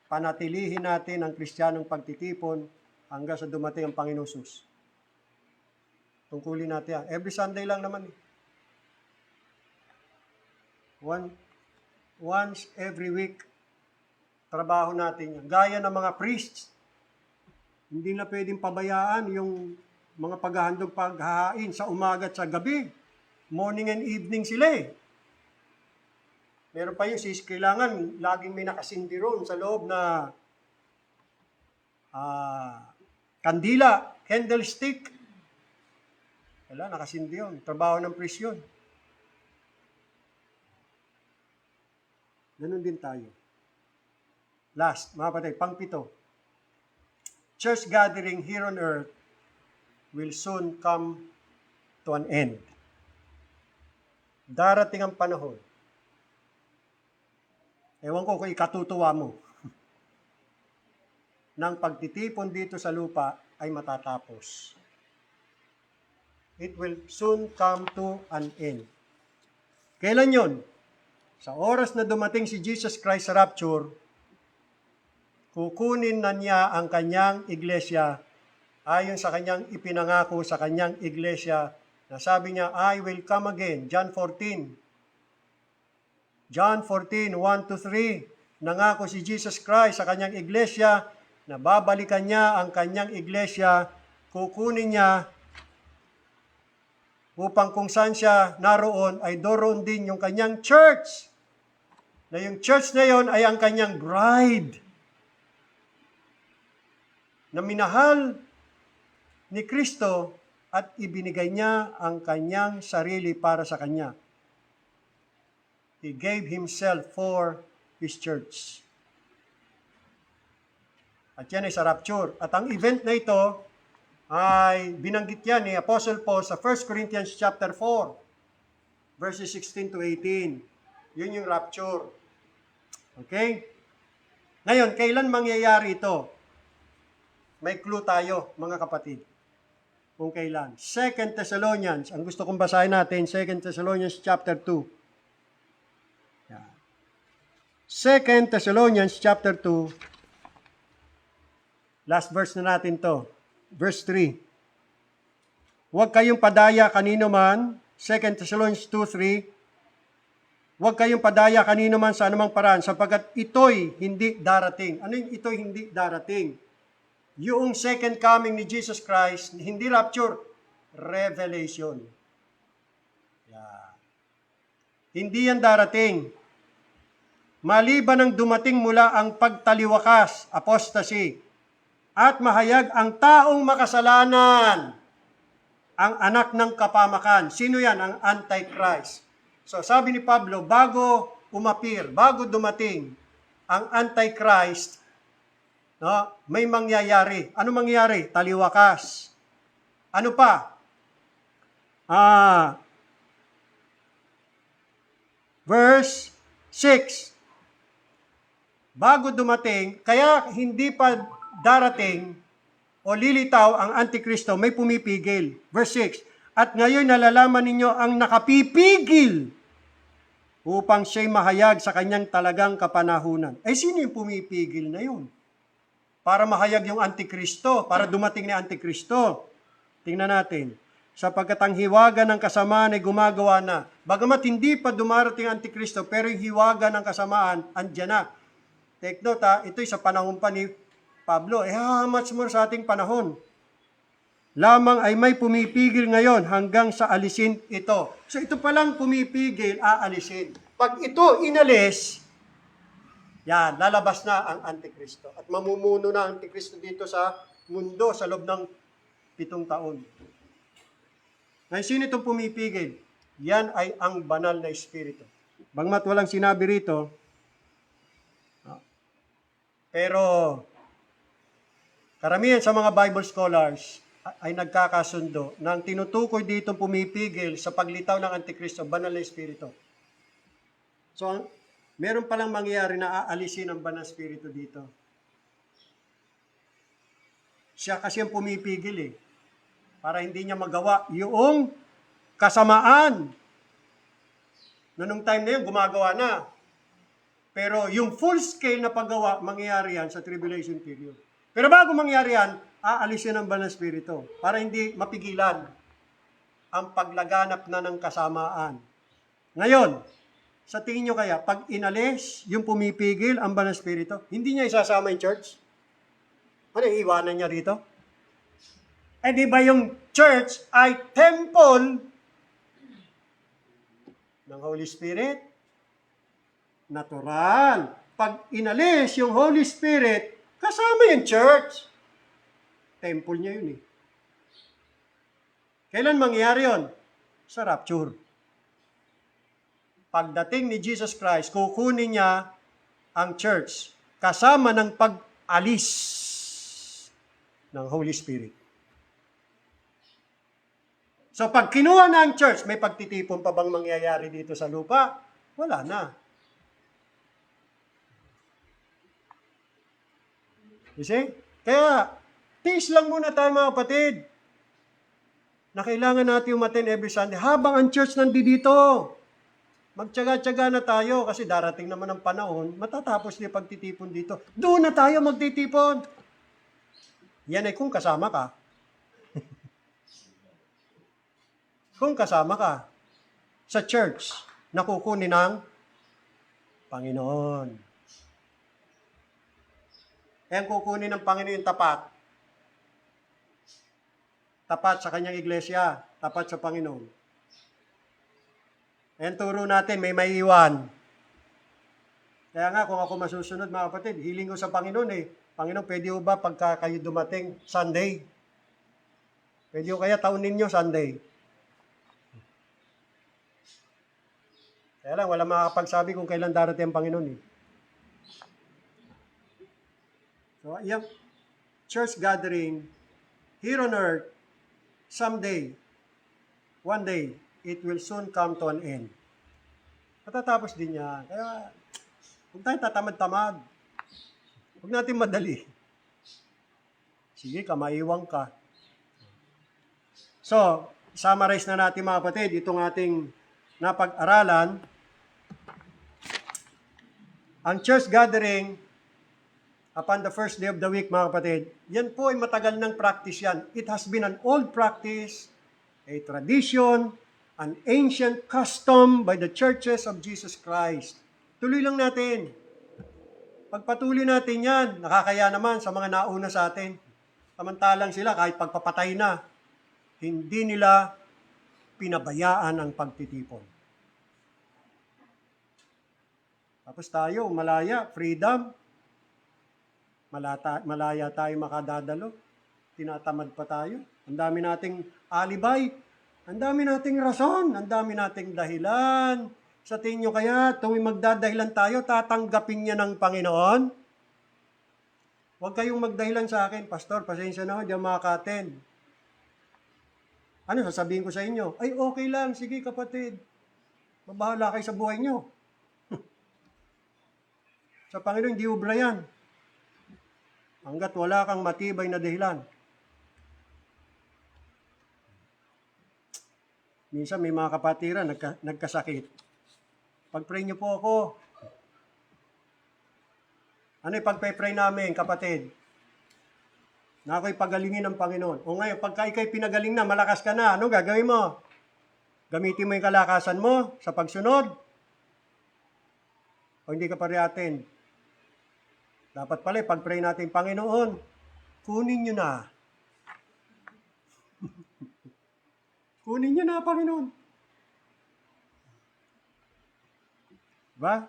Panatilihin natin ang Kristiyanong pagtitipon hanggang sa dumating ang Panginoong Sus. Tungkulin natin yan. Every Sunday lang naman. Once every week, trabaho natin yan. Gaya ng mga priests, hindi na pwedeng pabayaan yung mga paghahandog paghahain sa umaga at sa gabi. Morning and evening sila Meron pa yung kailangan laging may nakasindi ron sa loob na kandila, candlestick. Wala, nakasindi yun. Trabaho ng priest yun. Ganun din tayo. Last, mga kapatid, pang-7. Church gathering here on earth will soon come to an end. Darating ang panahon. Ewan ko kung ikatutuwa mo. Nang pagtitipon dito sa lupa ay matatapos. It will soon come to an end. Kailan yon? Sa oras na dumating si Jesus Christ sa rapture, kukunin na niya ang kanyang iglesia ayon sa kanyang ipinangako sa kanyang iglesia na sabi niya, I will come again. John 14, 1-3, nangako si Jesus Christ sa kanyang iglesia na babalikan niya ang kanyang iglesia, kukunin niya upang kung saan siya naroon ay doroon din yung kanyang church. Na yung church na yon ay ang kanyang bride na minahal ni Kristo at ibinigay niya ang kanyang sarili para sa kanya. He gave himself for his church. At yan ay sa rapture. At ang event na ito ay binanggit yan ni Apostle Paul sa 1 Corinthians chapter 4, verses 16 to 18. Yun yung rapture. Okay? Ngayon, kailan mangyayari ito? May clue tayo, mga kapatid. Kung kailan. 2 Thessalonians, ang gusto kong basahin natin, 2 Thessalonians chapter 2. 2 Thessalonians chapter 2, last verse na natin to, verse 3. Huwag kayong padaya kanino man, 2 Thessalonians 2:3. Huwag kayong padaya kanino man sa anumang paraan, sapagkat ito'y hindi darating. Ano yung ito'y hindi darating? Yung second coming ni Jesus Christ, hindi rapture, revelation. Yeah. Hindi yan darating. Maliban ang dumating mula ang pagtaliwakas, apostasy, at mahayag ang taong makasalanan, ang anak ng kapamakan. Sino yan? Ang Antichrist. So sabi ni Pablo, bago dumating ang Antichrist, no, may mangyayari. Ano mangyayari? Taliwakas. Ano pa? Verse 6. Bago dumating, kaya hindi pa darating o lilitaw ang Antikristo, may pumipigil. Verse 6. At ngayon nalalaman ninyo ang nakapipigil upang siya'y mahayag sa kanyang talagang kapanahunan. Eh, sino yung pumipigil na yun? Para mahayag yung Antikristo, para dumating ni Antikristo. Tingnan natin. Sapagkat ang hiwaga ng kasamaan ay gumagawa na. Bagamat hindi pa dumarating ang Antikristo, pero yung hiwaga ng kasamaan, andyan na. Take note ito'y sa panahon pa ni Pablo. How much more sa ating panahon? lamang ay may pumipigil ngayon hanggang sa alisin ito. So ito palang pumipigil, aalisin. Pag ito inalis, yan, lalabas na ang Antikristo. At mamumuno na ang Antikristo dito sa mundo sa loob ng 7 taon. Ngayon, sino itong pumipigil? Yan ay ang banal na Espiritu. Bangmat walang sinabi rito, pero karamihan sa mga Bible scholars ay nagkakasundo na ang tinutukoy dito pumipigil sa paglitaw ng Antikristo, banal na Espiritu. So, meron palang mangyayari na aalisin ang banal na Espiritu dito. Siya kasi ang pumipigil para hindi niya magawa yung kasamaan na nung time na yun, gumagawa na. Pero yung full scale na paggawa, mangyayari yan sa tribulation period. Pero bago mangyari yan, aalisin ang banal na Espiritu para hindi mapigilan ang paglaganap na ng kasamaan. Ngayon, sa tingin nyo kaya, pag inalis yung pumipigil ang banal na Espiritu, hindi niya isasama yung church? Ano, iiwanan niya rito? Eh di ba yung church ay temple ng Holy Spirit? Natural. Pag inalis yung Holy Spirit, kasama yung church. Temple niya yun Kailan mangyayari yun? Sa rapture. Pagdating ni Jesus Christ, kukunin niya ang church kasama ng pag-alis ng Holy Spirit. So pag kinuha na ang church, may pagtitipon pa bang mangyayari dito sa lupa? Wala na. You see? Kaya, tiis lang muna tayo mga kapatid na kailangan natin umattend every Sunday habang ang church nandito. Magtyaga-tyaga na tayo kasi darating naman ang panahon, matatapos niya pagtitipon dito. Doon na tayo magtitipon. Yan ay kung kasama ka. Kung kasama ka sa church na kukunin ng Panginoon. Ang kukunin ng Panginoon yung tapat. Tapat sa kanyang iglesia. Tapat sa Panginoon. Ayan turo natin, may maiiwan. Kaya nga, kung ako masusunod mga kapatid, hiling ko sa Panginoon Panginoon, pwede ho ba pagka kayo dumating Sunday? Pwede ho kaya taon ninyo Sunday? Kaya lang, wala makakapagsabi kung kailan darating ang Panginoon So, yung church gathering here on earth, someday, one day, it will soon come to an end. Matatapos din niya. Kaya, huwag tayong tatamad-tamad. Huwag natin madali. Sige, kamaiwang ka. So, summarize na natin mga kapatid, itong ating napag-aralan. Ang church gathering, upon the first day of the week, mga kapatid, yan po ay matagal ng practice yan. It has been an old practice, a tradition, an ancient custom by the churches of Jesus Christ. Tuloy lang natin. Pagpatuloy natin yan, nakakaya naman sa mga nauna sa atin. Samantalang sila, kahit pagpapatay na, hindi nila pinabayaan ang pagtitipon. Tapos tayo, malaya, freedom, malaya tayo makadadalo. Tinatamad pa tayo. Ang dami nating alibay. Ang dami nating rason. Ang dami nating dahilan. Sa tingin nyo kaya, tuwing magdadahilan tayo, tatanggapin niya ng Panginoon? Huwag kayong magdahilan sa akin, Pastor, pasensya na ako, diyan makakaten. Ano sasabihin ko sa inyo? Ay, okay lang. Sige kapatid. Mabahala kayo sa buhay nyo. Sa Panginoon, hindi ubra yan. Hanggat wala kang matibay na dahilan. Minsan may mga kapatiran nagkasakit. Pag-pray niyo po ako. Ano yung pag-pray namin, kapatid? Na ako'y pagalingin ng Panginoon. O ngayon, pagka ikaw'y pinagaling na, malakas ka na, ano gagawin mo? Gamitin mo yung kalakasan mo sa pagsunod? O hindi ka pa rin? Dapat pala, pag-pray natin, Panginoon, kunin nyo na Kunin niyo na, Panginoon. Diba?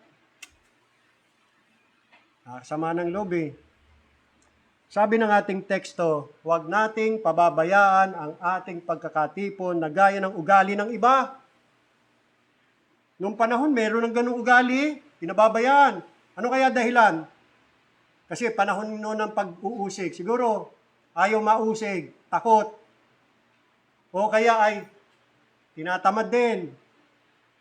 Sama ng loob eh. Sabi ng ating teksto, huwag nating pababayaan ang ating pagkakatipon na gaya ng ugali ng iba. Noong panahon, meron ng ganung ugali, pinababayaan. Ano kaya dahilan? Kasi panahon noon ng pag-uusig. Siguro, ayaw mausig, takot. O kaya ay tinatamad din.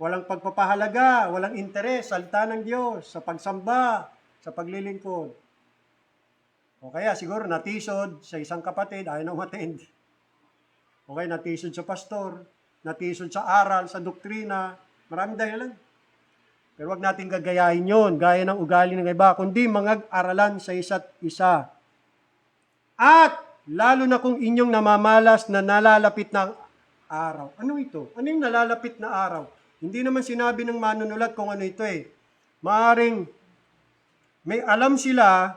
Walang pagpapahalaga, walang interes, salita ng Diyos, sa pagsamba, sa paglilingkod. O kaya siguro natisod sa isang kapatid, ayaw na umattend. O kaya natisod sa pastor, natisod sa aral, sa doktrina, maraming dahilan. Pero wag natin gagayahin yon, gaya ng ugali ng iba, kundi mangag-aralan sa isa't isa. At lalo na kung inyong namamalas na nalalapit ng araw. Ano ito? Ano yung nalalapit na araw? Hindi naman sinabi ng manunulat kung ano ito eh. Maaring may alam sila,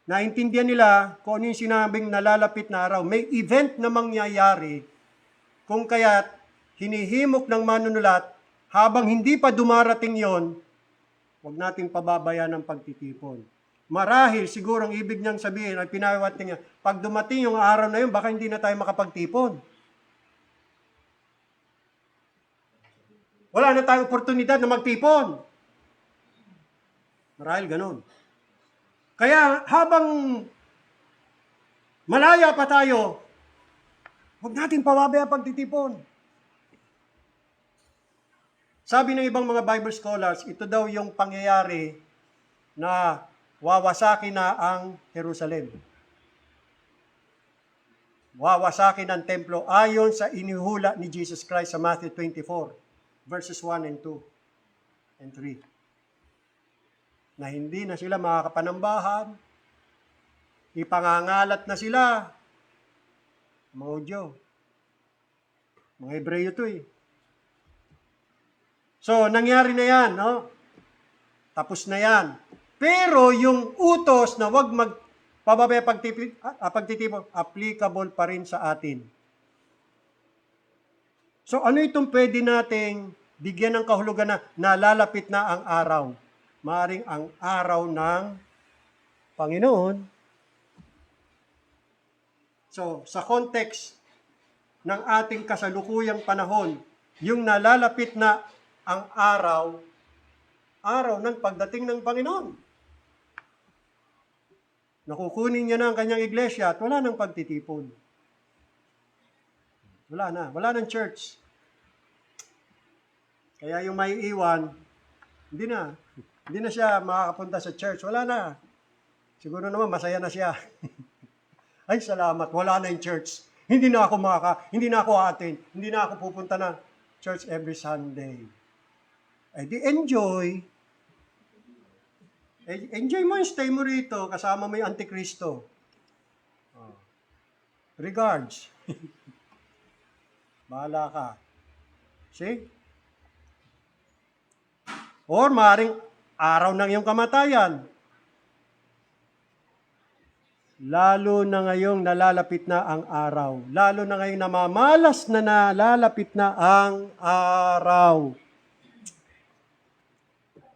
naintindihan nila kung ano yung sinabing nalalapit na araw. May event na mangyayari kung kaya't hinihimok ng manunulat habang hindi pa dumarating yon, huwag nating pababayaan ang pagtitipon. Marahil siguro ang ibig niyang sabihin ay pinawat niya, pag dumating yung araw na yun, baka hindi na tayo makapagtipon. Wala na tayong oportunidad na magtipon. Marahil ganun. Kaya habang malaya pa tayo, huwag natin pababayaan pagtitipon. Sabi ng ibang mga Bible scholars, ito daw yung pangyayari na wawasakin na ang Jerusalem. Wawasakin ang templo ayon sa inihula ni Jesus Christ sa Matthew 24, verses 1 and 2 and 3. Na hindi na sila makakapanambahan, ipangangalat na sila, mga Hudyo, mga Hebreyo to eh. So, nangyari na yan, no? Tapos na yan. Pero yung utos na wag magpababay pagtitipon, applicable pa rin sa atin. So, ano itong pwede nating bigyan ng kahulugan na nalalapit na ang araw? Maaring ang araw ng Panginoon. So, sa context ng ating kasalukuyang panahon, yung nalalapit na ang araw ng pagdating ng Panginoon. Nakukunin niya na ang kanyang iglesia at wala nang pagtitipon. Wala nang church. Kaya yung may iwan, hindi na siya makakapunta sa church. Wala na. Siguro naman masaya na siya. Ay, salamat. Wala na yung church. Hindi na ako attend. Hindi na ako pupunta na church every Sunday. Ay, di enjoy. Enjoy mo yung stay mo rito kasama mo yung Antikristo. Regards. Bahala ka. See? Or maaaring araw ng iyong kamatayan. Lalo na ngayong nalalapit na ang araw. Lalo na ngayong namamalas na nalalapit na ang araw.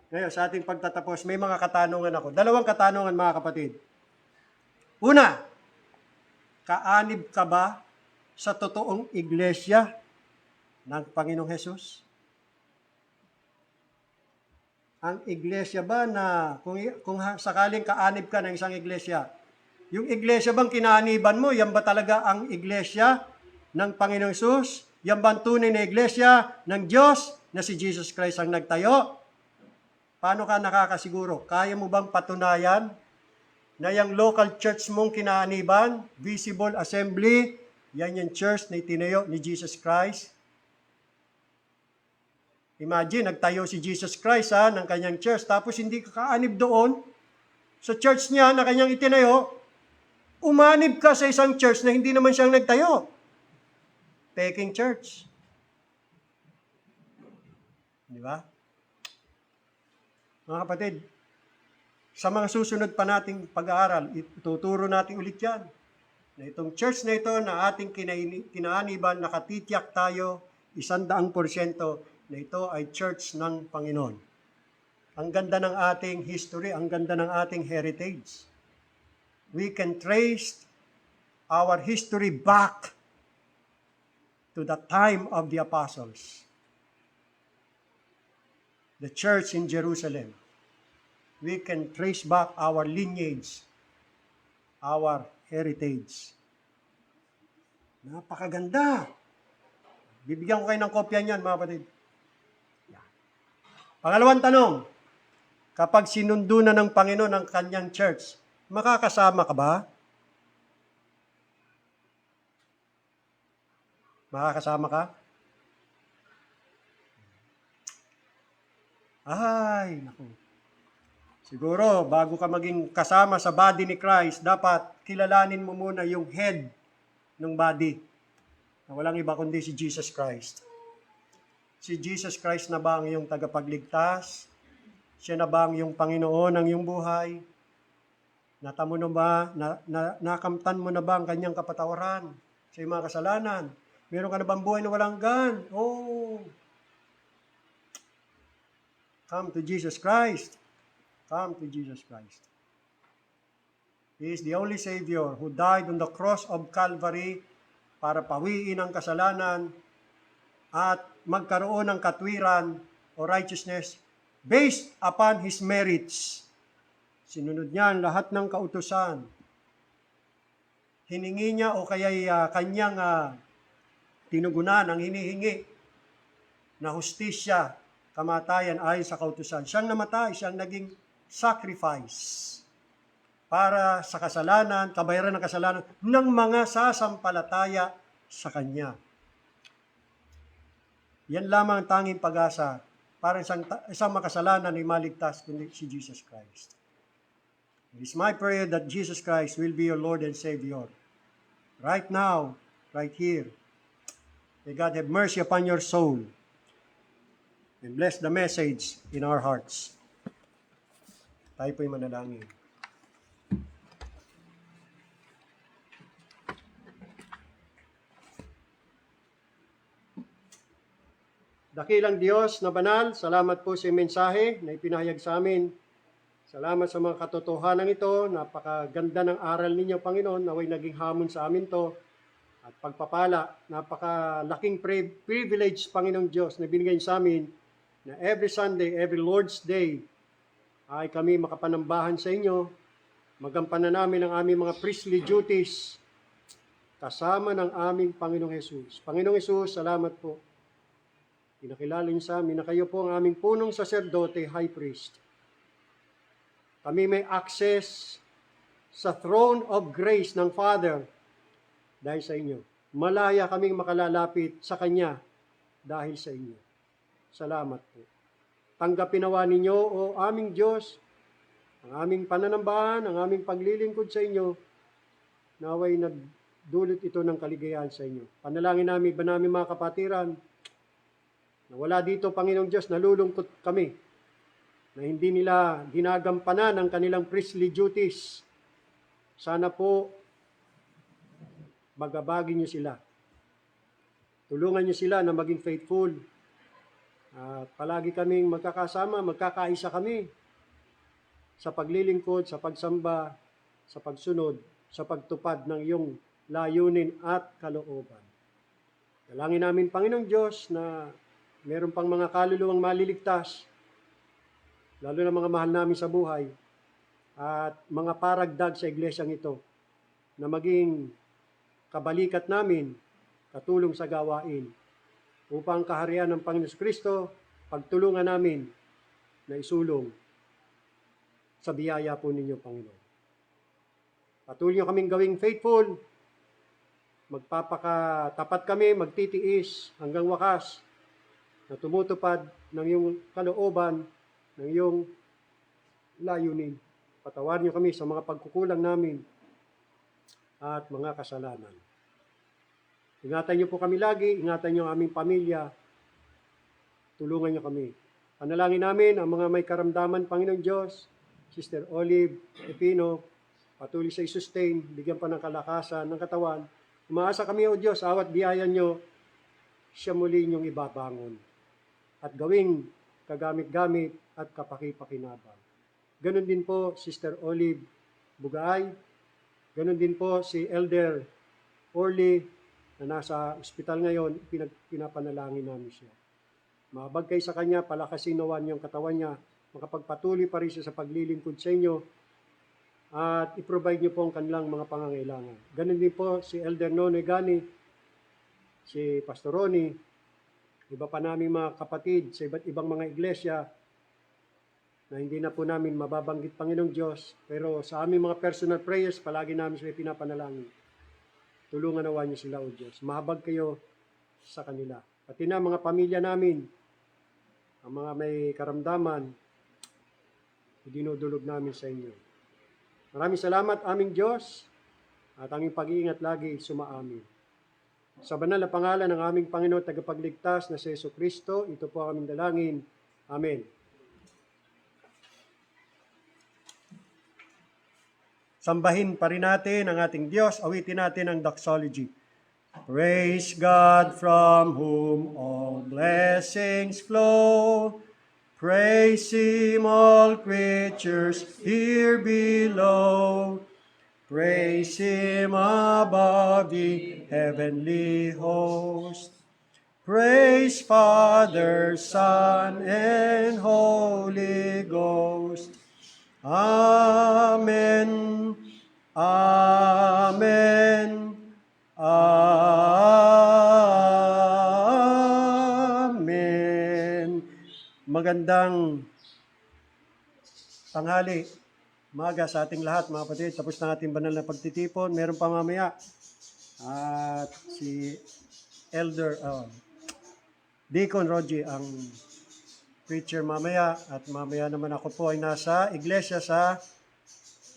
Ngayon, sa ating pagtatapos, may mga katanungan ako. 2 katanungan, mga kapatid. Una, kaanib ka ba sa totoong iglesia ng Panginoong Hesus? Ang iglesia ba na, kung sakaling kaanib ka ng isang iglesia, yung iglesia bang kinaaniban mo, yan ba talaga ang iglesia ng Panginoong Hesus? Yan ba ang tunay na iglesia ng Diyos na si Jesus Christ ang nagtayo? Paano ka nakakasiguro? Kaya mo bang patunayan na yung local church mong kinaaniban, Visible Assembly, yan yung church na itinayo ni Jesus Christ? Imagine, nagtayo si Jesus Christ ng kanyang church, tapos hindi ka kaanib doon sa church niya na kanyang itinayo, umanib ka sa isang church na hindi naman siyang nagtayo. Peking church. Di ba? Mga kapatid, sa mga susunod pa nating pag-aaral, ituturo natin ulit yan. na itong church na ito na ating kinaaniban, nakatitiyak tayo 100% na ito ay church ng Panginoon. Ang ganda ng ating history, ang ganda ng ating heritage. We can trace our history back to the time of the apostles. The church in Jerusalem. We can trace back our lineage, our heritage. Napakaganda. Bibigyan ko kayo ng kopya niyan, mga kapatid. Pangalawang tanong, kapag sinundo na ng Panginoon ang kanyang church, makakasama ka ba? Makakasama ka? Ay, naku. Siguro, bago ka maging kasama sa body ni Christ, dapat kilalanin mo muna yung head ng body. Na walang iba kundi si Jesus Christ. Si Jesus Christ na ba ang iyong tagapagligtas? Siya na ba ang iyong Panginoon ng iyong buhay? Natamo na ba, nakamtan mo na ba ang kanyang kapatawaran sa iyong mga kasalanan? Meron ka na bang buhay na walang hanggan? Oh! Come to Jesus Christ. Come to Jesus Christ. He is the only Savior who died on the cross of Calvary para pawiin ang kasalanan at magkaroon ng katwiran o righteousness based upon His merits. Sinunod niya ang lahat ng kautusan. Hiningi niya o kaya'y kanyang tinugunan ang hinihingi na hustisya, kamatayan ayon sa kautusan. Siyang namatay, siyang naging sacrifice para sa kasalanan, kabayaran ng kasalanan ng mga sasampalataya sa Kanya. Yan lamang ang tanging pag-asa para isang makasalanan ay maligtas kundi si Jesus Christ. It is my prayer that Jesus Christ will be your Lord and Savior. Right now, right here. May God have mercy upon your soul and bless the message in our hearts. Tayo po'y manalangin. Dakilang Diyos na banal, salamat po sa mensahe na ipinahayag sa amin. Salamat sa mga katotohanan ito. Napakaganda ng aral ninyo, Panginoon, naway naging hamon sa amin to. At pagpapala, napakalaking privilege, Panginoong Diyos, na binigay sa amin na every Sunday, every Lord's Day, ay kami makapanambahan sa inyo. Magampanan namin ang aming mga priestly duties kasama ng aming Panginoong Hesus. Panginoong Hesus, salamat po. Pinakilala niyo sa amin na kayo po ang aming punong saserdote, high priest. Kami may access sa throne of grace ng Father dahil sa inyo. Malaya kaming makalalapit sa Kanya dahil sa inyo. Salamat po. Tanggapin nawa ninyo, O aming Diyos, ang aming pananambahan, ang aming paglilingkod sa inyo, naway nagdulot ito ng kaligayahan sa inyo. Panalangin namin ba namin mga kapatiran, na wala dito, Panginoong Diyos, nalulungkot kami, na hindi nila ginagampanan ang kanilang priestly duties. Sana po, magabagin niyo sila. Tulungan niyo sila na maging faithful. At palagi kaming magkakasama, magkakaisa kami sa paglilingkod, sa pagsamba, sa pagsunod, sa pagtupad ng iyong layunin at kalooban. Dalangin namin, Panginoong Diyos, na meron pang mga kaluluwang maliligtas, lalo na mga mahal namin sa buhay, at mga paragdag sa iglesyang ito, na maging kabalikat namin, katulong sa gawain, upang kaharian ng Panginoon Kristo, pagtulungan namin na isulong sa biyaya po ninyo, Panginoon. Patuloy nyo kaming gawing faithful, magpapakatapat kami, magtitiis hanggang wakas, na tumutupad ng iyong kalooban, ng iyong layunin. Patawarin niyo kami sa mga pagkukulang namin at mga kasalanan. Ingatan niyo po kami lagi, ingatan niyo ang aming pamilya, tulungan niyo kami. Panalangin namin ang mga may karamdaman, Panginoong Diyos, Sister Olive Epino, patuloy sa sustain, bigyan pa ng kalakasan ng katawan. Umaasa kami, O Diyos, awat biyaya nyo, siya muli niyong ibabangon at gawing kagamit-gamit at kapaki-pakinabang. Ganon din po, Sister Olive Bugay. Ganon din po si Elder Orly na nasa ospital ngayon, pinapanalangin namin siya. Mabag kayo sa kanya, palakasin nawan yung katawan niya, makapagpatuloy pa rin siya sa paglilingkod sa inyo, at i-provide niyo po ang kanilang mga pangangailangan. Ganon din po si Elder Nonoy Gani, si Pastor Ronnie, iba pa namin mga kapatid sa iba't ibang mga iglesia na hindi na po namin mababanggit, Panginoong Diyos, pero sa aming mga personal prayers, palagi namin sila pinapanalangin. Tulungan nawa niyo sila, O Diyos. Mahabag kayo sa kanila. Pati na mga pamilya namin, ang mga may karamdaman, dinudulog namin sa inyo. Maraming salamat, aming Diyos, at aming pag-iingat lagi sumaamin. Sa banal na pangalan ng aming Panginoon tagapagligtas na si Jesucristo, ito po ang aming dalangin. Amen. Sambahin pa rin natin ang ating Diyos. Awitin natin ang doxology. Praise God from whom all blessings flow. Praise Him all creatures here below. Praise Him above the heavenly host. Praise Father, Son, and Holy Ghost. Amen. Amen. Amen. Magandang tanghali, umaga sa ating lahat, mga kapatid. Tapos na ating banal na pagtitipon. Meron pa mamaya. At si Elder Deacon Rogie ang preacher mamaya, at mamaya naman ako po ay nasa iglesia sa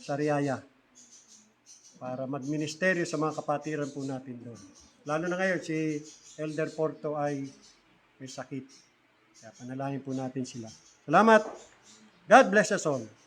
Sariaya para magministeryo sa mga kapatiran po natin doon. Lalo na ngayon, si Elder Porto ay may sakit. Kaya panalangin po natin sila. Salamat. God bless us all.